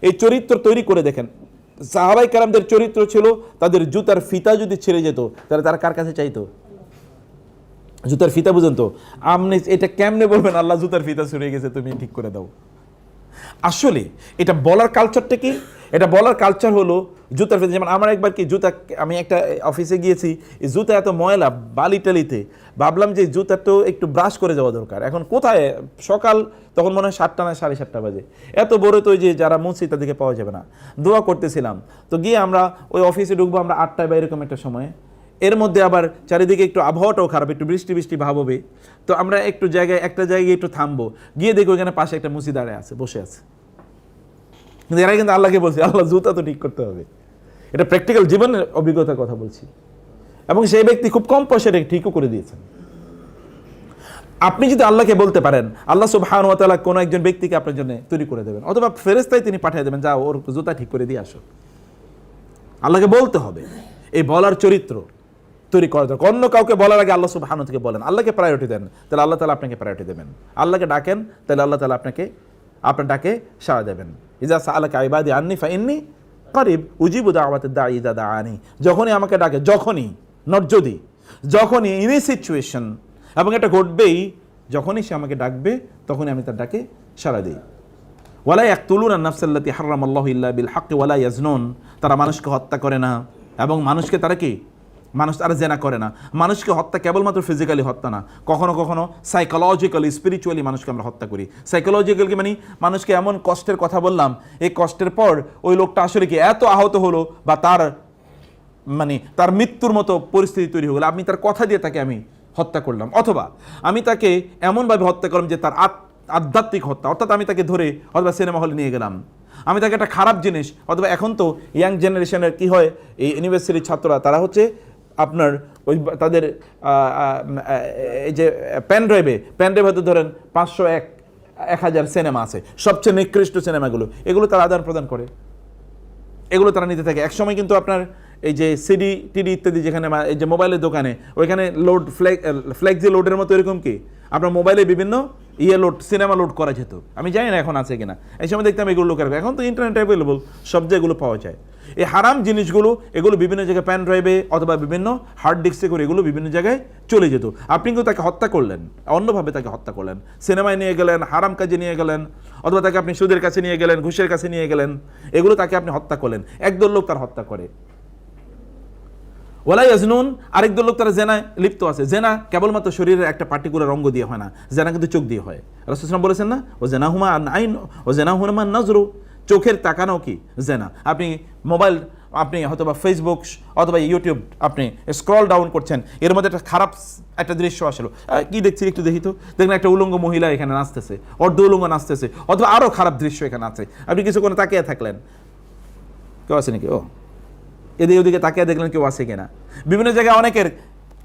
এই চরিত্র তৈরি করে দেখেন। সাহাবায়ে কেরামদের চরিত্র ছিল, তাদের জুতার ফিতা যদি ছিঁড়ে যেত তাহলে তারা কার কাছে চাইতো? জুতার ফিতা বুঝেন তো? আপনি এটা কেমনে বলবেন আল্লাহ জুতার ফিতা ছিঁড়ে গেছে, তুমি ঠিক করে দাও? আসলে এটা বলার কালচারটা কি? এটা বলার কালচার হলো জুতার ফিতা। যেমন আমার একবার কি জুতা, আমি একটা অফিসে গিয়েছি, এই জুতা এত ময়লা বালি টালিতে, ভাবলাম যে জুতা তো একটু ব্রাশ করে যাওয়া দরকার। এখন কোথায় সকাল, তখন মনে হয় 7টা না 7:30 বাজে, এত বড় তো ওই যে যারা মুন্সি তাদেরকে পাওয়া যাবে না। দোয়া করতেছিলাম, তো গিয়ে আমরা ওই অফিসে ঢুকবো আমরা 8টায় বা এরকম একটা সময়। এর মধ্যে আবার চারিদিকে একটু আবহাওয়াটাও খারাপ, একটু বৃষ্টি বৃষ্টি ভাব হবে। তো আমরা একটা জায়গায় একটু থামবো, গিয়ে দেখো ওইখানে পাশে একটা মুসি দাঁড়ায় আছে, বসে আছে। কিন্তু এরা কিন্তু আল্লাহকে বলছে আল্লাহ জুতা তো ঠিক করতে হবে। এটা প্র্যাকটিক্যাল জীবনের অভিজ্ঞতার কথা বলছি। এবং সেই ব্যক্তি খুব কম পয়সা এটা ঠিকও করে দিয়েছেন। আপনি যদি আল্লাহকে বলতে পারেন, আল্লাহ সুবহানাহু ওয়া তাআলা কোনো একজন ব্যক্তিকে আপনার জন্য তৈরি করে দেবেন, অথবা ফেরেশতাই তিনি পাঠিয়ে দেবেন, যা ওর জুতা ঠিক করে দিয়ে আসো। আল্লাহকে বলতে হবে। এই বলার চরিত্র তৈরি করা দরকার। অন্য কাউকে বলার আগে আল্লাহ সুবহানাহু ওয়া তাআলাকে বলেন, আল্লাহকে প্রায়োরিটি দেন, তাহলে আল্লাহ তাআলা আপনাকে প্রায়োরিটি দেবেন। আল্লাহকে ডাকেন, তাহলে আল্লাহ তাআলা আপনার ডাকে সাড়া দেবেন। ইযা সাআলাকা ইবাদি আন্নী ফাইন্নী কারিব উজিবু দাওয়াতাদ দাঈ ইযা দাআনি। যখনই আমাকে ডাকে, যখনই, নট যদি, যখনই, ইন এ সিচুয়েশন, এবং এটা ঘটবেই, যখনই সে আমাকে ডাকবে তখনই আমি তার ডাকে সাড়া দিই। ওয়ালা ইয়াকতুলুনা আন-নাফসাল্লাতী হারামাল্লাহু ইল্লা বিল হাক্কি ওয়ালা ইয়াজনুন। তারা মানুষকে হত্যা করে না, এবং মানুষকে তারা কি? তারা জেনা করে না। মানুষকে হত্যা কেবলমাত্র ফিজিক্যালি হত্যা না, কখনো কখনো সাইকোলজিক্যালি, স্পিরিচুয়ালি মানুষকে আমরা হত্যা করি। সাইকোলজিক্যালি মানে মানুষকে এমন কষ্টের কথা বললাম, এই কষ্টের পর ওই লোকটা আসলে কি এত আহত হলো, বা তার মৃত্যুর মতো পরিস্থিতি তৈরি হলো, আমি তার কথা দিয়ে তাকে আমি হত্যা করলাম। অথবা আমি তাকে এমনভাবে হত্যা করলাম যে তার আধ্যাত্মিক হত্যা, অর্থাৎ আমি তাকে ধরে অথবা সিনেমা হলে নিয়ে গেলাম, আমি তাকে একটা খারাপ জিনিস, অথবা এখন তো ইয়াং জেনারেশনের কি হয়, এই ইউনিভার্সিটির ছাত্ররা তারা হচ্ছে আপনার ওই তাদের এই যে পেন ড্রাইভে হয়তো ধরেন 500-1000 সিনেমা আছে, সবচেয়ে নিকৃষ্ট সিনেমাগুলো, এগুলো তারা আদান প্রদান করে, এগুলো তারা নিতে থাকে। একসময় কিন্তু আপনার এই যে সিডি টিডি ইত্যাদি, যেখানে এই যে মোবাইলের দোকানে, ওইখানে লোড ফ্লেক্সি লোডের মতো এরকম কি আপনার মোবাইলে বিভিন্ন সিনেমা লোড করা যেত। আমি জানি না এখন আছে কিনা, এই সময় দেখতাম এগুলো লোকের, এখন তো ইন্টারনেট অ্যাভেলেবল, সব জায়গাগুলো পাওয়া যায়। এই হারাম জিনিসগুলো, এগুলো বিভিন্ন জায়গায় পেন ড্রাইভে অথবা বিভিন্ন হার্ড ডিস্কে করে এগুলো বিভিন্ন জায়গায় চলে যেত। আপনি কিন্তু তাকে হত্যা করলেন, অন্যভাবে তাকে হত্যা করলেন, সিনেমায় নিয়ে গেলেন, হারাম কাজে নিয়ে গেলেন, অথবা তাকে আপনি সুদের কাছে নিয়ে গেলেন, ঘুষের কাছে নিয়ে গেলেন, এগুলো তাকে আপনি হত্যা করলেন। একদল লোক তার হত্যা করে। ওয়ালা ইয়াজনুন, আরেক দল লোক তারা জেনায় লিপ্ত আছে। জেনা কেবলমাত্র শরীরের একটা পার্টিকুলার অঙ্গ দিয়ে হয় না, জেনা কিন্তু চোখ দিয়ে হয়। রাসূলুল্লাহ সাল্লাল্লাহু আলাইহি ওয়াসাল্লাম বলেছেন না, ও জেনাহুমা আন আইন ও জেনাহুমা আন নজরু, চোখের তাকানো কি জেনা। আপনি মোবাইল, আপনি হয়তো বা ফেসবুক অথবা ইউটিউব আপনি স্ক্রল ডাউন করছেন, এর মধ্যে একটা খারাপ একটা দৃশ্য আসলো, কি দেখছি একটু দেখি তো, দেখবেন একটা উলঙ্গ মহিলা এখানে নাচতেছে, অর্ধ উলঙ্গ নাচতেছে, অথবা আরও খারাপ দৃশ্য এখানে আছে, আপনি কিছুক্ষণ তাকিয়ে থাকলেন, কেউ আছে নাকি? ও এদিকে ওদিকে তাকিয়ে দেখলেন কেউ আছে কিনা। বিভিন্ন জায়গায় অনেকের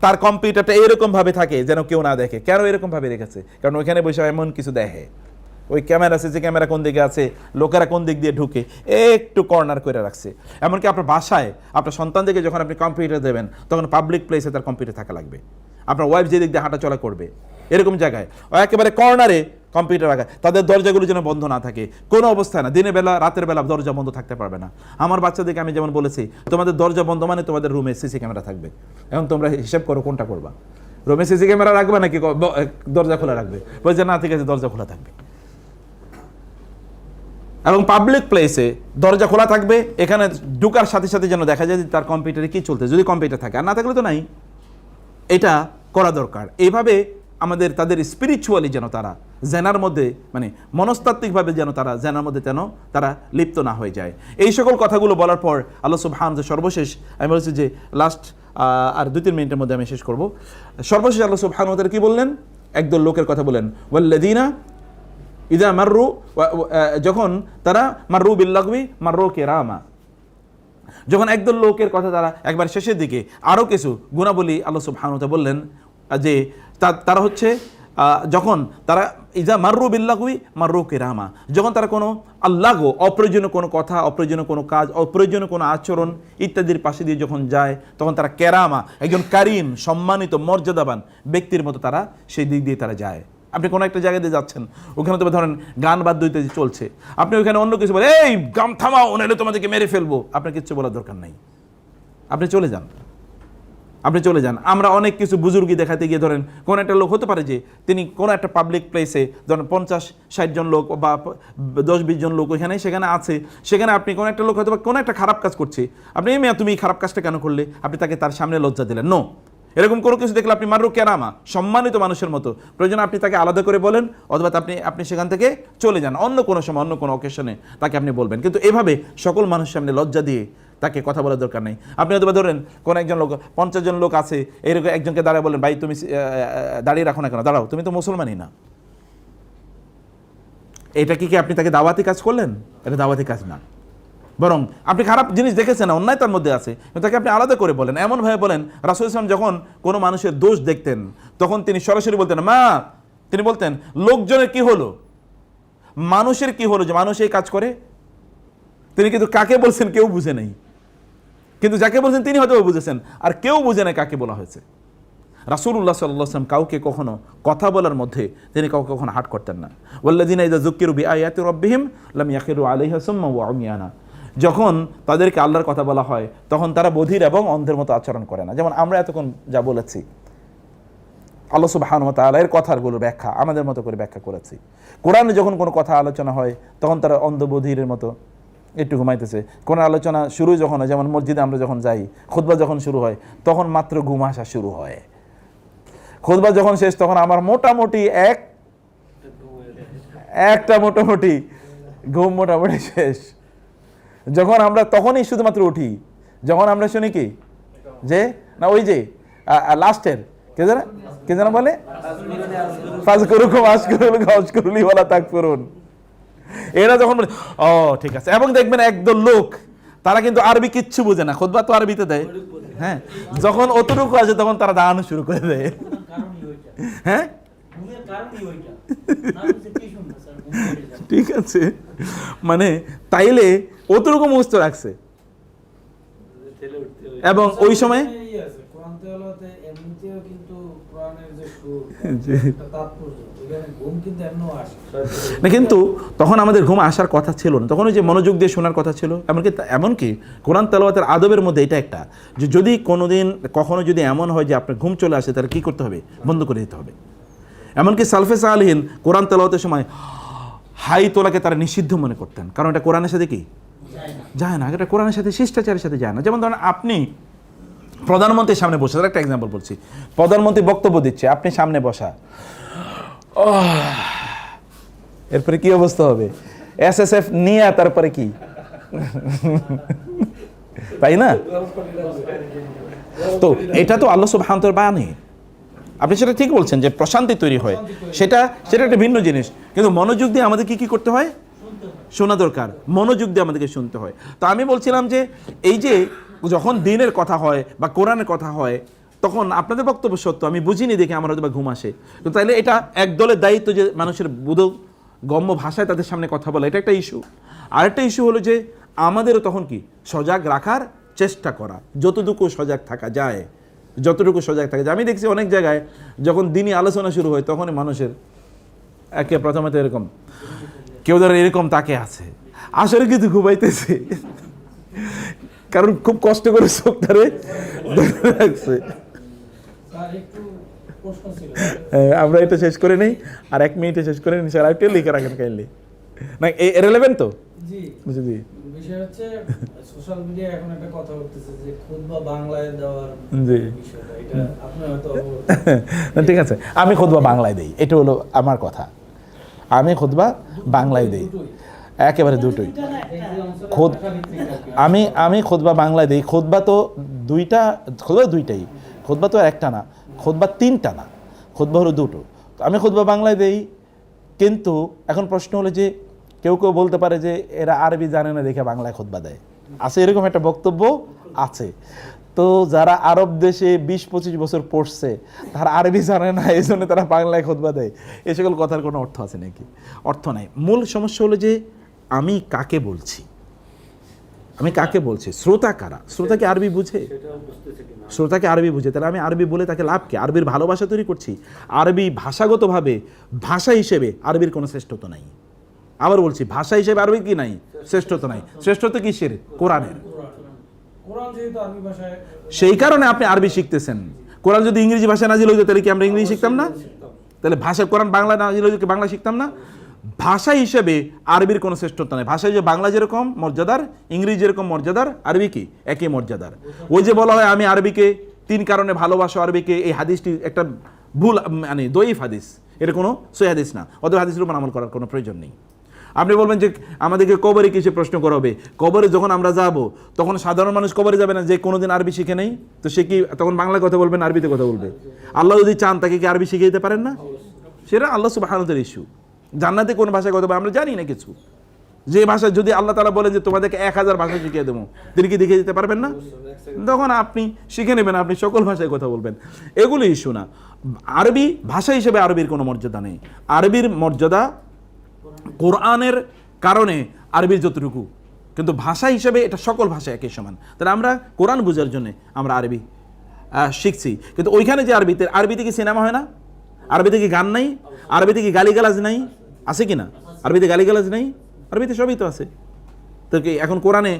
তার কম্পিউটারটা এরকমভাবে থাকে যেন কেউ না দেখে। কেন এরকমভাবে রেখেছে? কারণ ওইখানে বসে এমন কিছু দেখে, ওই ক্যামেরা আছে, যে ক্যামেরা কোন দিকে আছে, লোকেরা কোন দিক দিয়ে ঢুকে, একটু কর্নার করে রাখছে। এমনকি আপনার বাসায় আপনার সন্তানদেরকে যখন আপনি কম্পিউটার দেবেন, তখন পাবলিক প্লেসে তার কম্পিউটার থাকা লাগবে। আপনার ওয়াইফ যে দিক দিয়ে হাঁটাচলা করবে, এরকম জায়গায় একেবারে কর্নারে কম্পিউটার রাখা। তাদের দরজাগুলো যেন বন্ধ না থাকে কোনো অবস্থায় না। দিনের বেলা, রাতের বেলা দরজা বন্ধ থাকতে পারবে না। আমার বাচ্চাদেরকে আমি যেমন বলেছি, তোমাদের দরজা বন্ধ মানে তোমাদের রুমে সিসি ক্যামেরা থাকবে। এখন তোমরা হিসাব করো কোনটা করবা, রুমে সিসি ক্যামেরা রাখবে নাকি দরজা খোলা রাখবে? বলছে না, ঠিক আছে, দরজা খোলা থাকবে। এবং পাবলিক প্লেসে দরজা খোলা থাকবে, এখানে ঢুকার সাথে সাথে যেন দেখা যায় যে তার কম্পিউটারে কি চলতে, যদি কম্পিউটার থাকে, আর না থাকলে তো নাই। এটা করা দরকার। এইভাবে আমাদের তাদের স্পিরিচুয়ালি যেন তারা জেনার মধ্যে, মানে মনস্তাত্ত্বিকভাবে যেন তারা জেনার মধ্যে যেন তারা লিপ্ত না হয়ে যায়। এই সকল কথাগুলো বলার পর আল্লাহ সুবহানাহু সর্বশেষ আমি বলছি যে লাস্ট আর 2-3 মিনিটের মধ্যে আমি শেষ করব। সর্বশেষ আল্লাহ সুবহানাহু কি বললেন? একদল লোকের কথা বলেন, ওয়াল্লাযীনা ইযা মাররু, যখন তারা মাররু বিল্লাগবি মাররু কিরামা, যখন একদল লোকের কথা তারা একবার শেষের দিকে আরও কিছু গুণাবলী আল্লাহ সুবহানাহু ওয়া তাআলা বললেন যে তারা হচ্ছে যখন তারা ইজা মাররু বিল্লাগবি মাররু কিরামা, যখন তারা কোনো আল্লাগো, অপ্রয়োজনীয় কোনো কথা, অপ্রয়োজনীয় কোনো কাজ, অপ্রয়োজনীয় কোনো আচরণ ইত্যাদির পাশে দিয়ে যখন যায়, তখন তারা কেরামা, একজন কারিম, সম্মানিত, মর্যাদাবান ব্যক্তির মতো তারা সেই দিক দিয়ে তারা যায়। আপনি কোনো একটা জায়গায় দিয়ে যাচ্ছেন, ওখানে তবে ধরেন গান বাদ্য ইত্যাদি চলছে, আপনি ওখানে অন্য কিছু বলে, এই গান থামাও, নাহলে তোমাদেরকে মেরে ফেলবো, আপনার কিচ্ছু বলার দরকার নাই, আপনি চলে যান, আপনি চলে যান। আমরা অনেক কিছু বুজুর্গি দেখাতে গিয়ে ধরেন কোন একটা লোক হতে পারে যে তিনি কোনো একটা পাবলিক প্লেসে ধরেন 50-60 জন লোক বা 10-20 জন লোক সেখানে আছে, সেখানে আপনি কোনো একটা লোক হয়তো কোনো একটা খারাপ কাজ করছে, আপনি মেয়া তুমি এই খারাপ কাজটা কেন করলে, আপনি তাকে তার সামনে লজ্জা দিলেন। নো, এরকম কোনো কিছু দেখলে আপনি মাররু কেরামা, সম্মানিত মানুষের মতো, প্রয়োজন আপনি তাকে আলাদা করে বলেন, অথবা আপনি সেখান থেকে চলে যান, অন্য কোনো সময় অন্য কোনো অকেশনে তাকে আপনি বলবেন। কিন্তু এভাবে সকল মানুষের সামনে লজ্জা দিয়ে তাকে কথা বলার দরকার নেই। আপনি হয়তো ধরেন কোন একজন লোক, 50 জন লোক আছে, এইরকম একজনকে দাঁড়ায় বলেন, ভাই তুমি দাঁড়িয়ে রাখো না কেন, দাঁড়াও, তুমি তো মুসলমানই না। এটা কি আপনি তাকে দাওয়াতি কাজ করলেন? এটা দাওয়াতি কাজ না, বরং আপনি খারাপ জিনিস দেখেছেন, অন্যায় তার মধ্যে আছে, তাকে আপনি আলাদা করে বলেন, এমনভাবে বলেন। রাসূল সাল্লাল্লাহু আলাইহি ওয়াসাল্লাম যখন কোনো মানুষের দোষ দেখতেন, তখন তিনি সরাসরি বলতেন মা, তিনি বলতেন লোকজনের কি হলো, মানুষের কি হলো যে মানুষ এই কাজ করে। তিনি কিন্তু কাকে বলছেন কেউ বুঝে নেই, কিন্তু যাকে বলছেন তিনি হয়তো বুঝেছেন, আর কেউ বুঝে নেই কাকে বলা হয়েছে। রাসূলুল্লাহ সাল্লাল্লাহু আলাইহি ওয়াসাল্লাম কাউকে কখনো কথা বলার মধ্যে তিনি কাউকে কখনো হাট করতেন না। ওয়াল্লাযীনা ইযা যুক্কিরু বিআয়াতি রাব্বিহিম লাম ইয়াখিরু আলাইহা সুম্মা ওয়া উমিয়ানা, যখন তাদেরকে আল্লাহর কথা বলা হয় তখন তারা বধির এবং অন্ধের মতো আচরণ করে না। যেমন আমরা এতক্ষণ যা বলেছি, আল্লাহ সুবহানাহু ওয়া তাআলা এর কথাগুলো ব্যাখ্যা আমাদের মতো করে ব্যাখ্যা করেছি। কোরআনে যখন কোনো কথা আলোচনা হয় তখন তারা অন্ধ বধিরের মতো একটু ঘুমাইতেছে। কোনো আলোচনা শুরু যখন হয়, যেমন মসজিদে আমরা যখন যাই, খুতবা যখন শুরু হয় তখন মাত্র ঘুম আসা শুরু হয়। খুতবা যখন শেষ তখন আমার মোটামুটি একটা মোটামুটি ঘুম মোটামুটি শেষ। যখন আমরা তখনই শুধুমাত্র উঠি যখন আমরা শুনি কি যে না ওই যে লাস্টের কে যেন বলে ফাজকুরুকুম আশকুরুকুম আশকুরুলি ওয়ালা তাকফুরুন, এরা যখন বলে ও ঠিক আছে। এবং দেখবেন একদল লোক তারা কিন্তু আরবি কিচ্ছু বোঝে না, খুতবা তো আরবিতে দেয়, হ্যাঁ, যখন অতটুকু আসে তখন তারা দাঁড়ানো শুরু করে দেয়। হ্যাঁ ঠিক আছে, মানে তাইলে অতটুকু মুখস্থ রাখছে। এবং ওই সময় না, কিন্তু তখন আমাদের ঘুম আসার কথা ছিল না, তখন ওই যে মনোযোগ দিয়ে শোনার কথা ছিল। এমনকি কোরআন তেলাওয়াতের আদবের মধ্যে এটা একটা, যে যদি কোনোদিন কখনো যদি এমন হয় যে আপনার ঘুম চলে আসে, তাহলে কি করতে হবে? বন্ধ করে দিতে হবে। এমনকি সালফে সালেহিন কোরআন তেলাওয়াতের সময় হাই তোলাকে তারা নিষিদ্ধ মনে করতেন, কারণ এটা কোরআনের সাথে কি যায় না, এটা কোরআনের সাথে শিষ্টাচারের সাথে যায় না। যেমন ধরেন আপনি প্রধানমন্ত্রীর সামনে বসে, তার একটা এক্সাম্পল বলছি, প্রধানমন্ত্রী বক্তব্য দিচ্ছে, আপনি সামনে বসা, এরপরে কি অবস্থা হবে? SSF নিয়ে তারপরে কি, তাই না? তো এটা তো আল্লাহ সুবহানাহু ওয়া তাআলার বাণী। আপনি সেটা ঠিক বলছেন যে প্রশান্তি তৈরি হয়, সেটা একটা ভিন্ন জিনিস। কিন্তু মনোযোগ দিয়ে আমাদের কি করতে হয়? শোনা দরকার, মনোযোগ দিয়ে আমাদেরকে শুনতে হয়। তো আমি বলছিলাম যে এই যে যখন দিনের কথা হয় বা কোরআনের কথা হয় তখন আপনাদের বক্তব্য সত্য, আমি বুঝিনি দেখে আমার হয়তো বা ঘুম আসে। তো তাইলে এটা এক দলের দায়িত্ব যে মানুষের গম্য ভাষায় তাদের সামনে কথা বলা, এটা একটা ইস্যু। আরেকটা ইস্যু হলো যে আমাদেরও তখন কি সজাগ রাখার চেষ্টা করা, যতটুকু সজাগ থাকা যায়, যতটুকু সজাগ থাকা যায়। আমি দেখছি অনেক জায়গায় যখন দিনই আলোচনা শুরু হয় তখনই মানুষের একে প্রথমে তো এরকম কেউ ধরো এরকম তাকে আছে, আসলে কিন্তু ঘুমাইতেছে, কারণ খুব কষ্ট করে চোখটারে রাখছে। আমরা এটা শেষ করে নেই, আর 1 মিনিটে শেষ করে নিই স্যার, একটু লিখে রাখেন কাইন্ডলি। না রেলেভেন্ট তো? জি জি। বিষয় হচ্ছে সোশ্যাল মিডিয়া এখন একটা কথা উঠতেছে যে খুতবা বাংলায় দেওয়ার বিষয়টা, এটা আপনি হয়তো ঠিক আছে, আমি খুতবা বাংলায় দেই, এটা হলো আমার কথা। আমি খুতবা বাংলায় দেই, একেবারে দুটোই। আমি খুতবা বাংলায় দেই। খুতবা তো দুইটাই, খুতবা তো একটা না, খুতবা 3টা না, খুতবা হলো 2টো। আমি খুতবা বাংলায় দেই, কিন্তু এখন প্রশ্ন হলো যে কেউ কেউ বলতে পারে যে এরা আরবি জানে না দেখে বাংলায় খুতবা দেয়, আছে এরকম একটা বক্তব্য আছে। তো যারা আরব দেশে 20-25 বছর পড়ছে তারা আরবি জানে না, এই জন্য তারা বাংলায় খুতবা দেয়, এই সকল কথার কোনো অর্থ আছে নাকি? অর্থ নাই। মূল সমস্যা হলো যে আমি কাকে বলছি, শ্রোতা কারা? শ্রোতাকে আরবি বুঝে? শ্রোতাকে আরবি বুঝে, তাহলে আমি আরবি বলে তাকে লাভ কি? আরবির ভালোবাসা তৈরি করছি। আরবি ভাষাগতভাবে ভাষা হিসেবে আরবির কোনো শ্রেষ্ঠত্ব নাই। আবার বলছি, ভাষা হিসেবে আরবি কি নাই? শ্রেষ্ঠত্ব নাই। শ্রেষ্ঠত্ব কিসের? কোরআনের। সেই কারণে আপনি আরবি শিখতেছেন। কোরআন যদি ইংরেজি ভাষায় নাজিল হইতো তাহলে কি আমরা ইংরেজি শিখতাম না? তাহলে ভাষা কোরআন বাংলা নাজিল হইতো বাংলা শিখতাম না? ভাষা হিসেবে আরবির কোনো শ্রেষ্ঠত্ব নেই। ভাষায় যে বাংলা যেরকম মর্যাদার, ইংরেজি যেরকম মর্যাদার, আরবি কি একই মর্যাদার। ওই যে বলা হয় আমি আরবিকে 3 কারণে ভালোবাসো আরবিকে, এই হাদিসটি একটা ভুল, মানে দয়ীফ হাদিস, এটা কোনো সহিহ হাদিস না। অতএব হাদিসের উপর আমল করার কোনো প্রয়োজন নেই। আপনি বলবেন যে আমাদেরকে কবরে কিসে প্রশ্ন করা হবে? কবরে যখন আমরা যাব তখন সাধারণ মানুষ কবরে যাবে না যে কোনোদিন আরবি শিখে নেই, তো সে কি তখন বাংলায় কথা বলবে না আরবিতে কথা বলবে? আল্লাহ যদি চান তাকে কি আরবি শিখিয়ে দিতে পারেন না? সেটা আল্লাহ সুবহানাহু ওয়া তাআলার ইস্যু। জান্নাতে কোন ভাষায় কথা বলবে আমরা জানি না কিছু। যে ভাষা যদি আল্লাহ তাআলা বলেন যে তোমাদেরকে 1000 ভাষা শিখিয়ে দেবো, তিনি কি দেখিয়ে দিতে পারবেন না? তখন আপনি শিখে নেবেন, আপনি সকল ভাষায় কথা বলবেন, এগুলো ইস্যু না। আরবি ভাষা হিসেবে আরবির কোনো মর্যাদা নেই। আরবির মর্যাদা কোরআনের কারণে আরবির যতটুকু, কিন্তু ভাষা হিসেবে এটা সকল ভাষা একই সমান। তাহলে আমরা কোরআন বোঝার জন্য আমরা আরবি শিখছি, কিন্তু ওইখানে যে আরবিতে কি সিনেমা হয় না? আরবিতে কি গান নাই? আরবিতে কি গালিগালাজ নাই? আছে কি না? আরবিতে গালিগালাজ নাই? আরবিতে সবই তো আছে। তো কি এখন কোরআনে,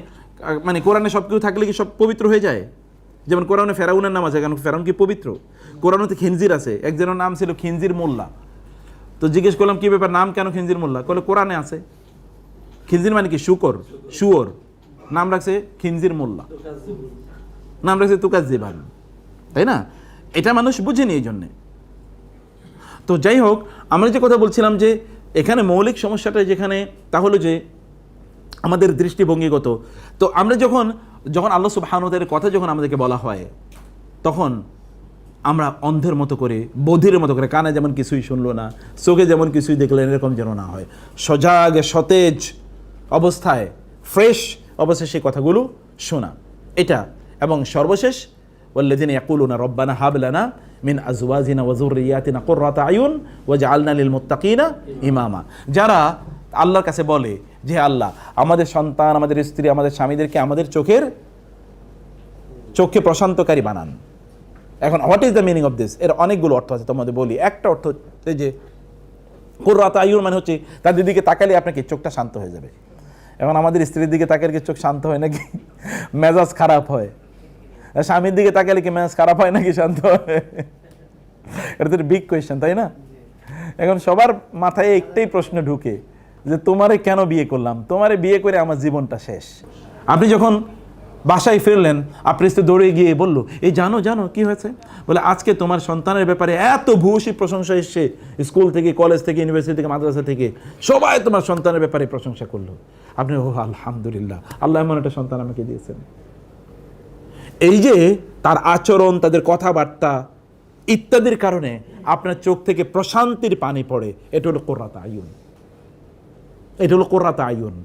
মানে কোরআনে সব কিছু থাকলে কি সব পবিত্র হয়ে যায়? যেমন কোরআনে ফেরাউনের নাম আছে, কারণ ফেরাউন কি পবিত্র? কোরআনে খিনজির আছে, একজনের নাম ছিল খিনজির মোল্লা। তো জিজ্ঞেস করলাম কি ব্যাপার, নাম কেন খিনজির মোল্লা? বলে কোরআনে আছে। খিনজির মানে কি? শুয়োর। নাম রাখছে খিনজির মোল্লা, নাম রাখছে তুকাজ্জিবান, তাই না? এটা মানুষ বুঝেনি এই জন্যে। তো যাই হোক, আমরা যে কথা বলছিলাম যে এখানে মৌলিক সমস্যাটা যেখানে, তা হলো যে আমাদের দৃষ্টিভঙ্গিগত। তো আমরা যখন আল্লাহ সুবহানাহু ওয়া তাআলার কথা যখন আমাদেরকে বলা হয়, তখন আমরা অন্ধের মতো করে, বধিরের মতো করে, কানে যেমন কিছুই শুনলো না, চোখে যেমন কিছুই দেখলেন, এরকম যেন না হয়। সজাগ সতেজ অবস্থায়, ফ্রেশ অবস্থায় সেই কথাগুলো শোনা, এটা। এবং সর্বশেষ ওয়াল্লাযিনা ইয়াকুলুনা রব্বানা হাব লানা মিন আজওয়াজিনা ওয়া যুররিয়াতিনা কুররাতা আয়ুন ওয়াজআলনা লিল মুত্তাকিনা ইমামা। যারা আল্লাহর কাছে বলে যে আল্লাহ আমাদের সন্তান, আমাদের স্ত্রী, আমাদের স্বামীদেরকে আমাদের চোখে প্রশান্তকারী বানান। এখন what is the meaning of this? এর অনেকগুলো অর্থ আছে, তোমাদের বলি। একটা অর্থ হচ্ছে যে কুররাতা আয়ুন মানে হচ্ছে তাদের দিকে তাকালে আপনাকে চোখটা শান্ত হয়ে যাবে। এখন আমাদের স্ত্রীর দিকে তাকালে কি চোখ শান্ত হয় নাকি? মেজাজ খারাপ হয়। স্বামীর দিকে তাকালে কি মেজাজ খারাপ হয় নাকি শান্ত হয়? এটা তো বিগ কোয়েশ্চেন, তাই না? এখন সবার মাথায় একটাই প্রশ্ন ঢুকে যে তোমারে কেন বিয়ে করলাম? তোমারে বিয়ে করে আমার জীবনটা শেষ। আপনি যখন বাসায় ফিরলেন, আপনার স্ত্রী দৌড়ে গিয়ে বলল, এই জানো কি হয়েছে? বলে আজকে তোমার সন্তানের ব্যাপারে এত ভূয়সী প্রশংসা এসছে, স্কুল থেকে, কলেজ থেকে, ইউনিভার্সিটি থেকে, মাদ্রাসা থেকে, সবাই তোমার সন্তানের ব্যাপারে প্রশংসা করলো। আপনি ও আলহামদুলিল্লাহ, আল্লাহ এমন একটা সন্তান আমাকে দিয়েছেন। এই যে তার আচরণ, তাদের কথাবার্তা ইত্যাদির কারণে আপনার চোখ থেকে প্রশান্তির পানি পড়ে, এটা হলো কুররাতা আয়ুন।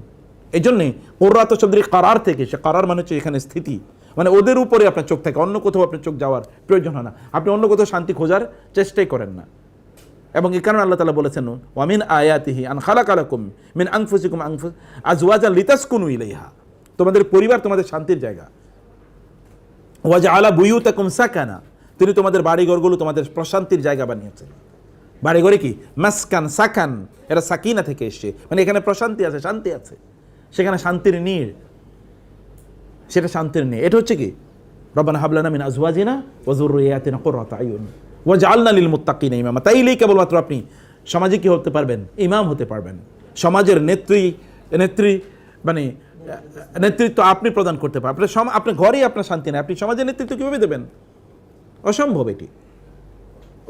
এই জন্যে কুররাত শব্দের কারার থেকে, সে কারার মানে হচ্ছে এখানে স্থিতি, মানে ওদের উপরে আপনার চোখ থাকে, অন্য কোথাও আপনার চোখ যাওয়ার প্রয়োজন হয় না, আপনি অন্য কোথাও শান্তি খোঁজার চেষ্টাই করেন না। এবং এই কারণে আল্লাহ তাআলা বলেছেন ওয়ামিন আয়াতিহি আন খালাকা লাকুম মিন আনফুসিকুম আজওয়াজান লিতাসকুনু ইলাইহা, তোমাদের পরিবার তোমাদের শান্তির জায়গা। ওয়া জাআলা বুয়ুতাকুম সাকানা, তিনি তোমাদের বাড়িঘরগুলো তোমাদের প্রশান্তির জায়গা বানিয়েছেন। বাড়িঘরে কি মাসকান, সাকান, এটা সাকিনা থেকে এসছে, মানে এখানে প্রশান্তি আছে, শান্তি আছে, সেখানে শান্তির নীড়, সেটা শান্তির নীড়। এটা হচ্ছে কি রব্বানা হাব লানা মিন আজওয়াজিনা ওয়া যুররিয়াতিনা কুররাতা আয়ুন ওয়াজআলনা লিল মুত্তাকিনা ইমামা। তাইলেই কেবলমাত্র আপনি সমাজে কি হতে পারবেন, ইমাম হতে পারবেন, সমাজের মানে নেতৃত্ব আপনি প্রদান করতে পারবেন। আপনার ঘরেই আপনার শান্তি নেই, আপনি সমাজের নেতৃত্ব কিভাবে দেবেন? অসম্ভব এটি।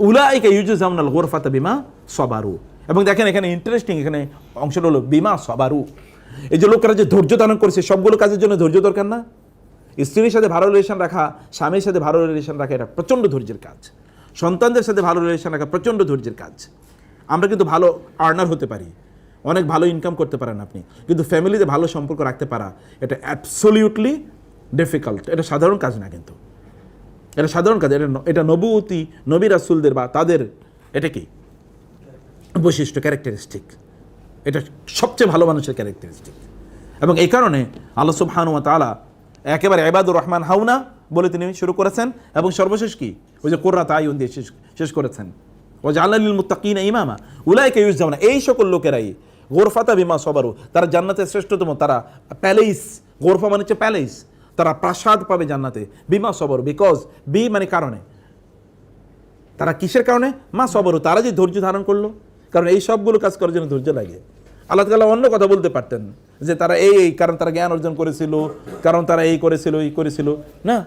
উলাইকা ইউজাউনাল গুরফাতা বিমা সাবারু। এবং দেখেন এখানে ইন্টারেস্টিং, এখানে অংশটা হলো বিমা সাবারু। এই যে লোকেরা যে ধৈর্য ধারণ করেছে, সবগুলো কাজের জন্য ধৈর্য দরকার না? স্ত্রীর সাথে ভালো রিলেশন রাখা, স্বামীর সাথে ভালো রিলেশন রাখা, এটা প্রচণ্ড ধৈর্যের কাজ। সন্তানদের সাথে ভালো রিলেশন রাখা প্রচণ্ড ধৈর্যের কাজ। আমরা কিন্তু ভালো আর্নার হতে পারি, অনেক ভালো ইনকাম করতে পারেন আপনি, কিন্তু ফ্যামিলিতে ভালো সম্পর্ক রাখতে পারা এটা অ্যাবসলিউটলি ডিফিকাল্ট। এটা সাধারণ কাজ না, কিন্তু এটা সাধারণ কাজ। এটা নবুয়তি, নবী রাসূলদের বা তাদের এটা কি বৈশিষ্ট্য, ক্যারেক্টারিস্টিক। এটা সবচেয়ে ভালো মানুষের ক্যারেক্টারিস্টিক। এবং এই কারণে আল্লাহ সুবহানাহু ওয়া তাআলা একেবারে ইবাদুর রহমান হাওনা বলে তিনি শুরু করেছেন, এবং সর্বশেষ কি ওই যে কুররাত আয়ুন দিয়ে শেষ করেছেন। ওয়াজআলনা লিল মুত্তাকিনা ইমামা উলাইকা ইউজাউনা, এই সকল লোকেরাই গুরফাতা বিমা সাবারু, তারা জান্নাতের শ্রেষ্ঠতম, তারা প্যালেস, গুরফা মানে হচ্ছে প্যালেস, তারা প্রাসাদ পাবে জান্নাতে, বিমা সাবারু, বিকজ বি মানে কারণে, তারা কিসের কারণে? মা সাবারু, তারা যে ধৈর্য ধারণ করলো। কারণ এই সবগুলো কাজ করার জন্য ধৈর্য লাগে। আল্লাহ তাআলা অন্য কথা বলতে পারতেন যে তারা এই কারণ তারা জ্ঞান অর্জন করেছিল, কারণ তারা এই করেছিল, এই করেছিল, না,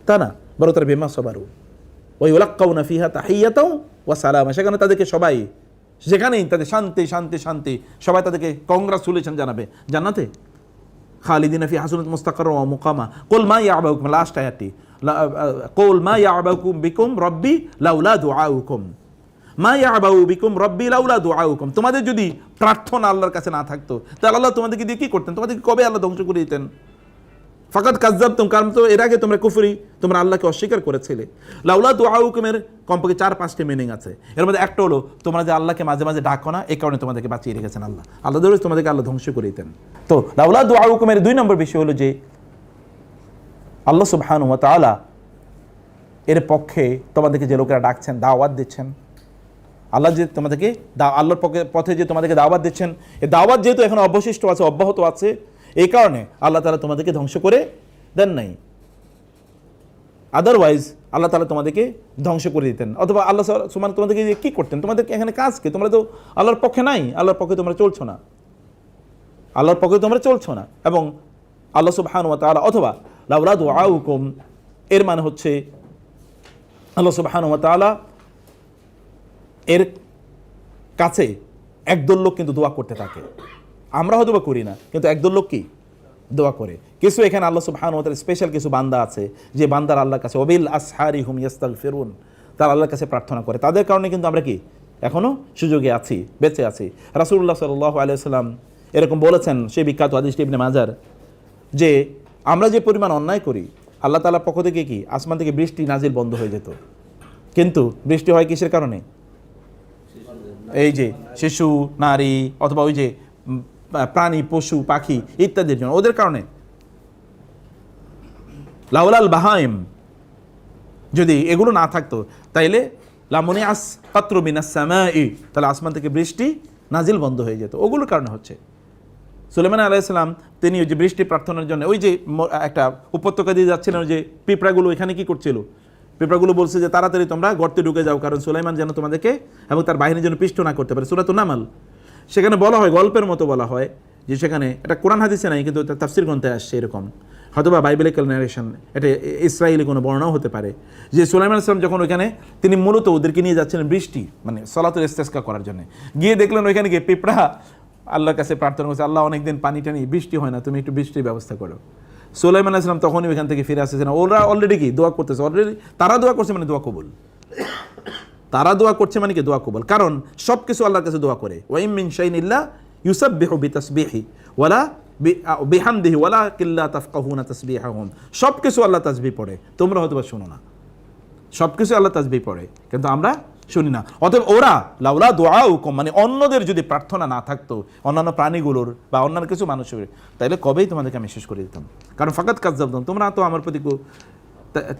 তা না, বরং তারা বিমা সাবারু ওয়া ইউলাক্কাউনা ফিহা তাহিয়াতাও ওয়া সালামা, সেখানে তাদেরকে সবাই, সেখানেই তাদের শান্তি শান্তি শান্তি, সবাই তাদেরকে কংগ্রাচুলেশন জানাবে জান্নাতে। খালিদিনা ফি হাসনাত মুস্তাকাররা ওয়া মুকামা। কুল মা ইয়াবাউকুম, লাস্ট আয়াতটি, কুল মা ইয়াবাউকুম বিকুম রব্বি লাউলা দুআউকুম, মা ইয়াবাউ বিকুম রব্বি লাউলা দুআউকুম। তোমাদের যদি প্রার্থনা আল্লাহর কাছে না থাকতো তাহলে আল্লাহ তোমাদেরকে দিয়ে কি করতেন? তোমাদেরকে কবে আল্লাহ ধ্বংস করে দিতেন? ফাকাদ কাযযাবতুম, কারণ তো এর আগে তোমরা কুফরি, তোমরা আল্লাহকে অস্বীকার করেছিলে। লাউলা দুআউকুমের কমপক্ষে 4-5টি মিনিং আছে। এর মধ্যে একটা হলো তোমরা যে আল্লাহকে মাঝে মাঝে ডাকো না, এই কারণে তোমাদেরকে বাঁচিয়ে রেখেছেন আল্লাহ। আল্লাহ ধরে তোমাদেরকে আল্লাহ ধ্বংস করে দিতেন। তো লাউলা দুআউকুমের 2 নম্বর বিষয় হলো যে আল্লাহ সুবহানাহু ওয়া তাআলা এর পক্ষে তোমাদেরকে যে লোকেরা ডাকছেন, দাওয়াত দিচ্ছেন, আল্লাহ যে তোমাদেরকে আল্লাহর পথে যে তোমাদেরকে দাওয়াত দিচ্ছেন, এই দাওয়াত যেহেতু এখন অবশিষ্ট আছে, অব্যাহত আছে, এই কারণে আল্লাহ তাআলা তোমাদেরকে ধ্বংস করে দেন নাই। আদারওয়াইজ আল্লাহ তাআলা তোমাদেরকে ধ্বংস করে দিতেন, অথবা আল্লাহ সুবহানাহু তোমাদেরকে কি করতেন? তোমাদেরকে এখানে কাজ কি? তোমরা তো আল্লাহর পক্ষে নাই, আল্লাহর পক্ষে তোমরা চলছো না, আল্লাহর পক্ষে তোমরা চলছো না। এবং আল্লাহ সুবহানাহু ওয়া তাআলা, অথবা লাউলা দুআউকুম, এর মানে হচ্ছে আল্লাহ সুবহানাহু ওয়া তাআলা এর কাছে একদল লোক কিন্তু দোয়া করতে থাকে। আমরা হয়তো বা করি না, কিন্তু একদল লোক কি দোয়া করে। কিছু এখানে আল্লাহ সুবহানাহু ওয়া তাআলা স্পেশাল কিছু বান্দা আছে যে বান্দার আল্লাহর কাছে ওয়াবিল আসহারি হুম ইস্তাগফিরুন, তারা আল্লাহর কাছে প্রার্থনা করে। তাদের কারণে কিন্তু আমরা কি এখনো সুযোগে আছি, বেঁচে আছি। রাসূলুল্লাহ সাল্লাল্লাহু আলাইহি ওয়াসাল্লাম এরকম বলেছেন, সেই বিখ্যাত হাদিসটি ইবনে মাজার, যে আমরা যে পরিমাণ অন্যায় করি, আল্লাহ তাআলার পক্ষ থেকে কি আসমান থেকে বৃষ্টি নাজিল বন্ধ হয়ে যেত। কিন্তু বৃষ্টি হয় কিসের কারণে? এই যে শিশু, নারী, অথবা ওই যে প্রাণী, পশু, পাখি ইত্যাদির জন্য, ওদের কারণে। লাউলাল বাহাইম, যদি এগুলো না থাকতো তাইলে লামুনিআস কাতরু মিনাস সামাই, তাহলে আসমান থেকে বৃষ্টি নাজিল বন্ধ হয়ে যেত। ওগুলোর কারণে হচ্ছে। সুলাইমান আলাইহিস সালাম তিনি ওই যে বৃষ্টি প্রার্থনার জন্য ওই যে একটা উপত্যকা দিয়ে যাচ্ছিলেন, ওই যে পিঁপড়াগুলো এখানে কি করছিল? পিঁপড়াগুলো বলছে যে তাড়াতাড়ি তোমরা গর্তে ঢুকে যাও, কারণ সুলাইমান যেন তোমাদেরকে এবং তার বাহিনীর জন্য পিষ্ট না করতে পারে। সূরাতুন নামল, সেখানে বলা হয়, গল্পের মতো বলা হয় যে সেখানে, এটা কোরআন হাদিসে নাই কিন্তু তাফসীর গ্রন্থে আসছে এরকম, হয়তোবা বাইবেলিক্যাল ন্যারেশন, এটা ইসরায়েলি কোনো বর্ণনাও হতে পারে, যে সুলাইমান আলাইহিস সালাম যখন ওইখানে তিনি মূলত ওদেরকে নিয়ে যাচ্ছিলেন বৃষ্টি মানে সলাতুল ইস্তিসকা করার জন্য, গিয়ে দেখলেন ওইখানে গিয়ে পিঁপড়া আল্লাহর কাছে প্রার্থনা করছে, আল্লাহ অনেকদিন পানি টানি বৃষ্টি হয় না, তুমি একটু বৃষ্টির ব্যবস্থা করো। সুলাইমান আলাইহিস সালাম তখনই ওইখান থেকে ফিরে আসতেছেন। ওরা অলরেডি কি দোয়া করতেছে, অলরেডি তারা দোয়া করছে মানে দোয়া কবুল, তারা দোয়া করছে মানে কি দোয়া কবুল, কারণ সব কিছু আল্লাহর কাছে দোয়া করে। ওয়া ইম মিন শাইইন ইল্লা ইউসাব্বিহু বিতাসবিহি ওয়ালা বিহামদিহি ওয়ালাকিন লা তাফকাহুনা তাসবিহাহুম, সব কিছু আল্লাহ তাসবিহ পড়ে, তোমরা হয়তো বা শোনো না। সব কিছু আল্লাহ তাসবিহ পড়ে কিন্তু আমরা শুনি না। অতএব ওরা লাউলা দুআউকুম, মানে অন্যদের যদি প্রার্থনা না থাকতো, অন্যান্য প্রাণীগুলোর বা অন্যান্য কিছু মানুষের, তাহলে কবেই তোমাদেরকে আমি শেষ করে দিতাম। কারণ ফাকাত কাযযাবতুম, তোমরা তো আমার প্রতি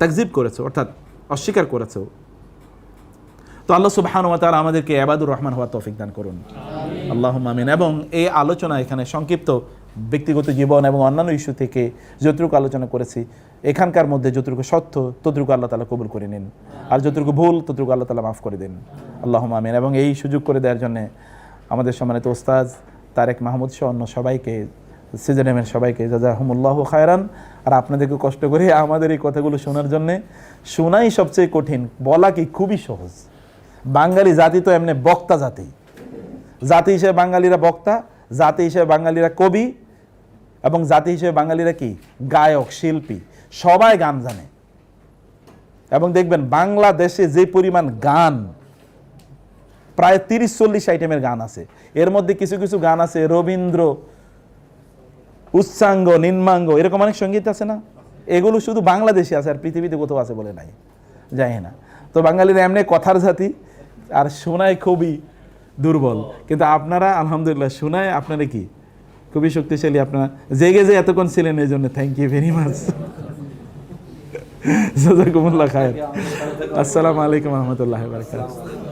তাকযীব করেছো, অর্থাৎ অস্বীকার করেছো। তো আল্লাহ সুবহানাহু ওয়া তাআলা আমাদেরকে ইবাদুর রহমান হওয়ার তৌফিক দান করুন, আল্লাহুম্মা আমিন। এবং এই আলোচনা এখানে সংক্ষিপ্ত ব্যক্তিগত জীবন এবং অন্যান্য ইস্যু থেকে যতটুকু আলোচনা করেছি, এখানকার মধ্যে যতটুকু সত্য ততটুকু আল্লাহ তাআলা কবুল করে নিন, আর যতটুকু ভুল ততটুকু আল্লাহ তাআলা মাফ করে দিন, আল্লাহুম্মা আমিন। এবং এই সুযোগ করে দেওয়ার জন্য আমাদের সম্মানিত ওস্তাদ তারেক মাহমুদ সহ অন্য সবাইকে, সিজেনেমের সবাইকে জাযাহুমুল্লাহু খায়রান। আর আপনাদেরকে কষ্ট করে আমাদের এই কথাগুলো শোনার জন্যে, শোনাই সবচেয়ে কঠিন, বলা কি খুবই সহজ। বাঙালি জাতি তো এমনি বক্তা জাতি, জাতি হিসেবে বাঙালিরা বক্তা, জাতি হিসেবে বাঙালিরা কবি, এবং জাতি হিসেবে বাঙালিরা কি গায়ক, শিল্পী, সবাই গান জানে। এবং দেখবেন বাংলাদেশে যে পরিমাণ গান, প্রায় 30-40 আইটেমের গান আছে। এর মধ্যে কিছু কিছু গান আছে রবীন্দ্র, উচ্চাঙ্গ, নিম্নাঙ্গ, এরকম অনেক সঙ্গীত আছে না? এগুলো শুধু বাংলাদেশে আছে, আর পৃথিবীতে কোথাও আছে বলে নাই, জানি না। তো বাঙালিরা এমনি কথার জাতি, আর শোনায় খুবই দুর্বল। কিন্তু আপনারা আলহামদুলিল্লাহ শোনায় আপনারা কি খুবই শক্তিশালী। আপনারা জেগে যে এতক্ষণ ছিলেন, এই জন্য থ্যাংক ইউ ভেরি মাচ। জাযাকুমুল্লাহ খায়র। আসসালামু আলাইকুম ওয়া রাহমাতুল্লাহি ওয়া বারাকাতুহু।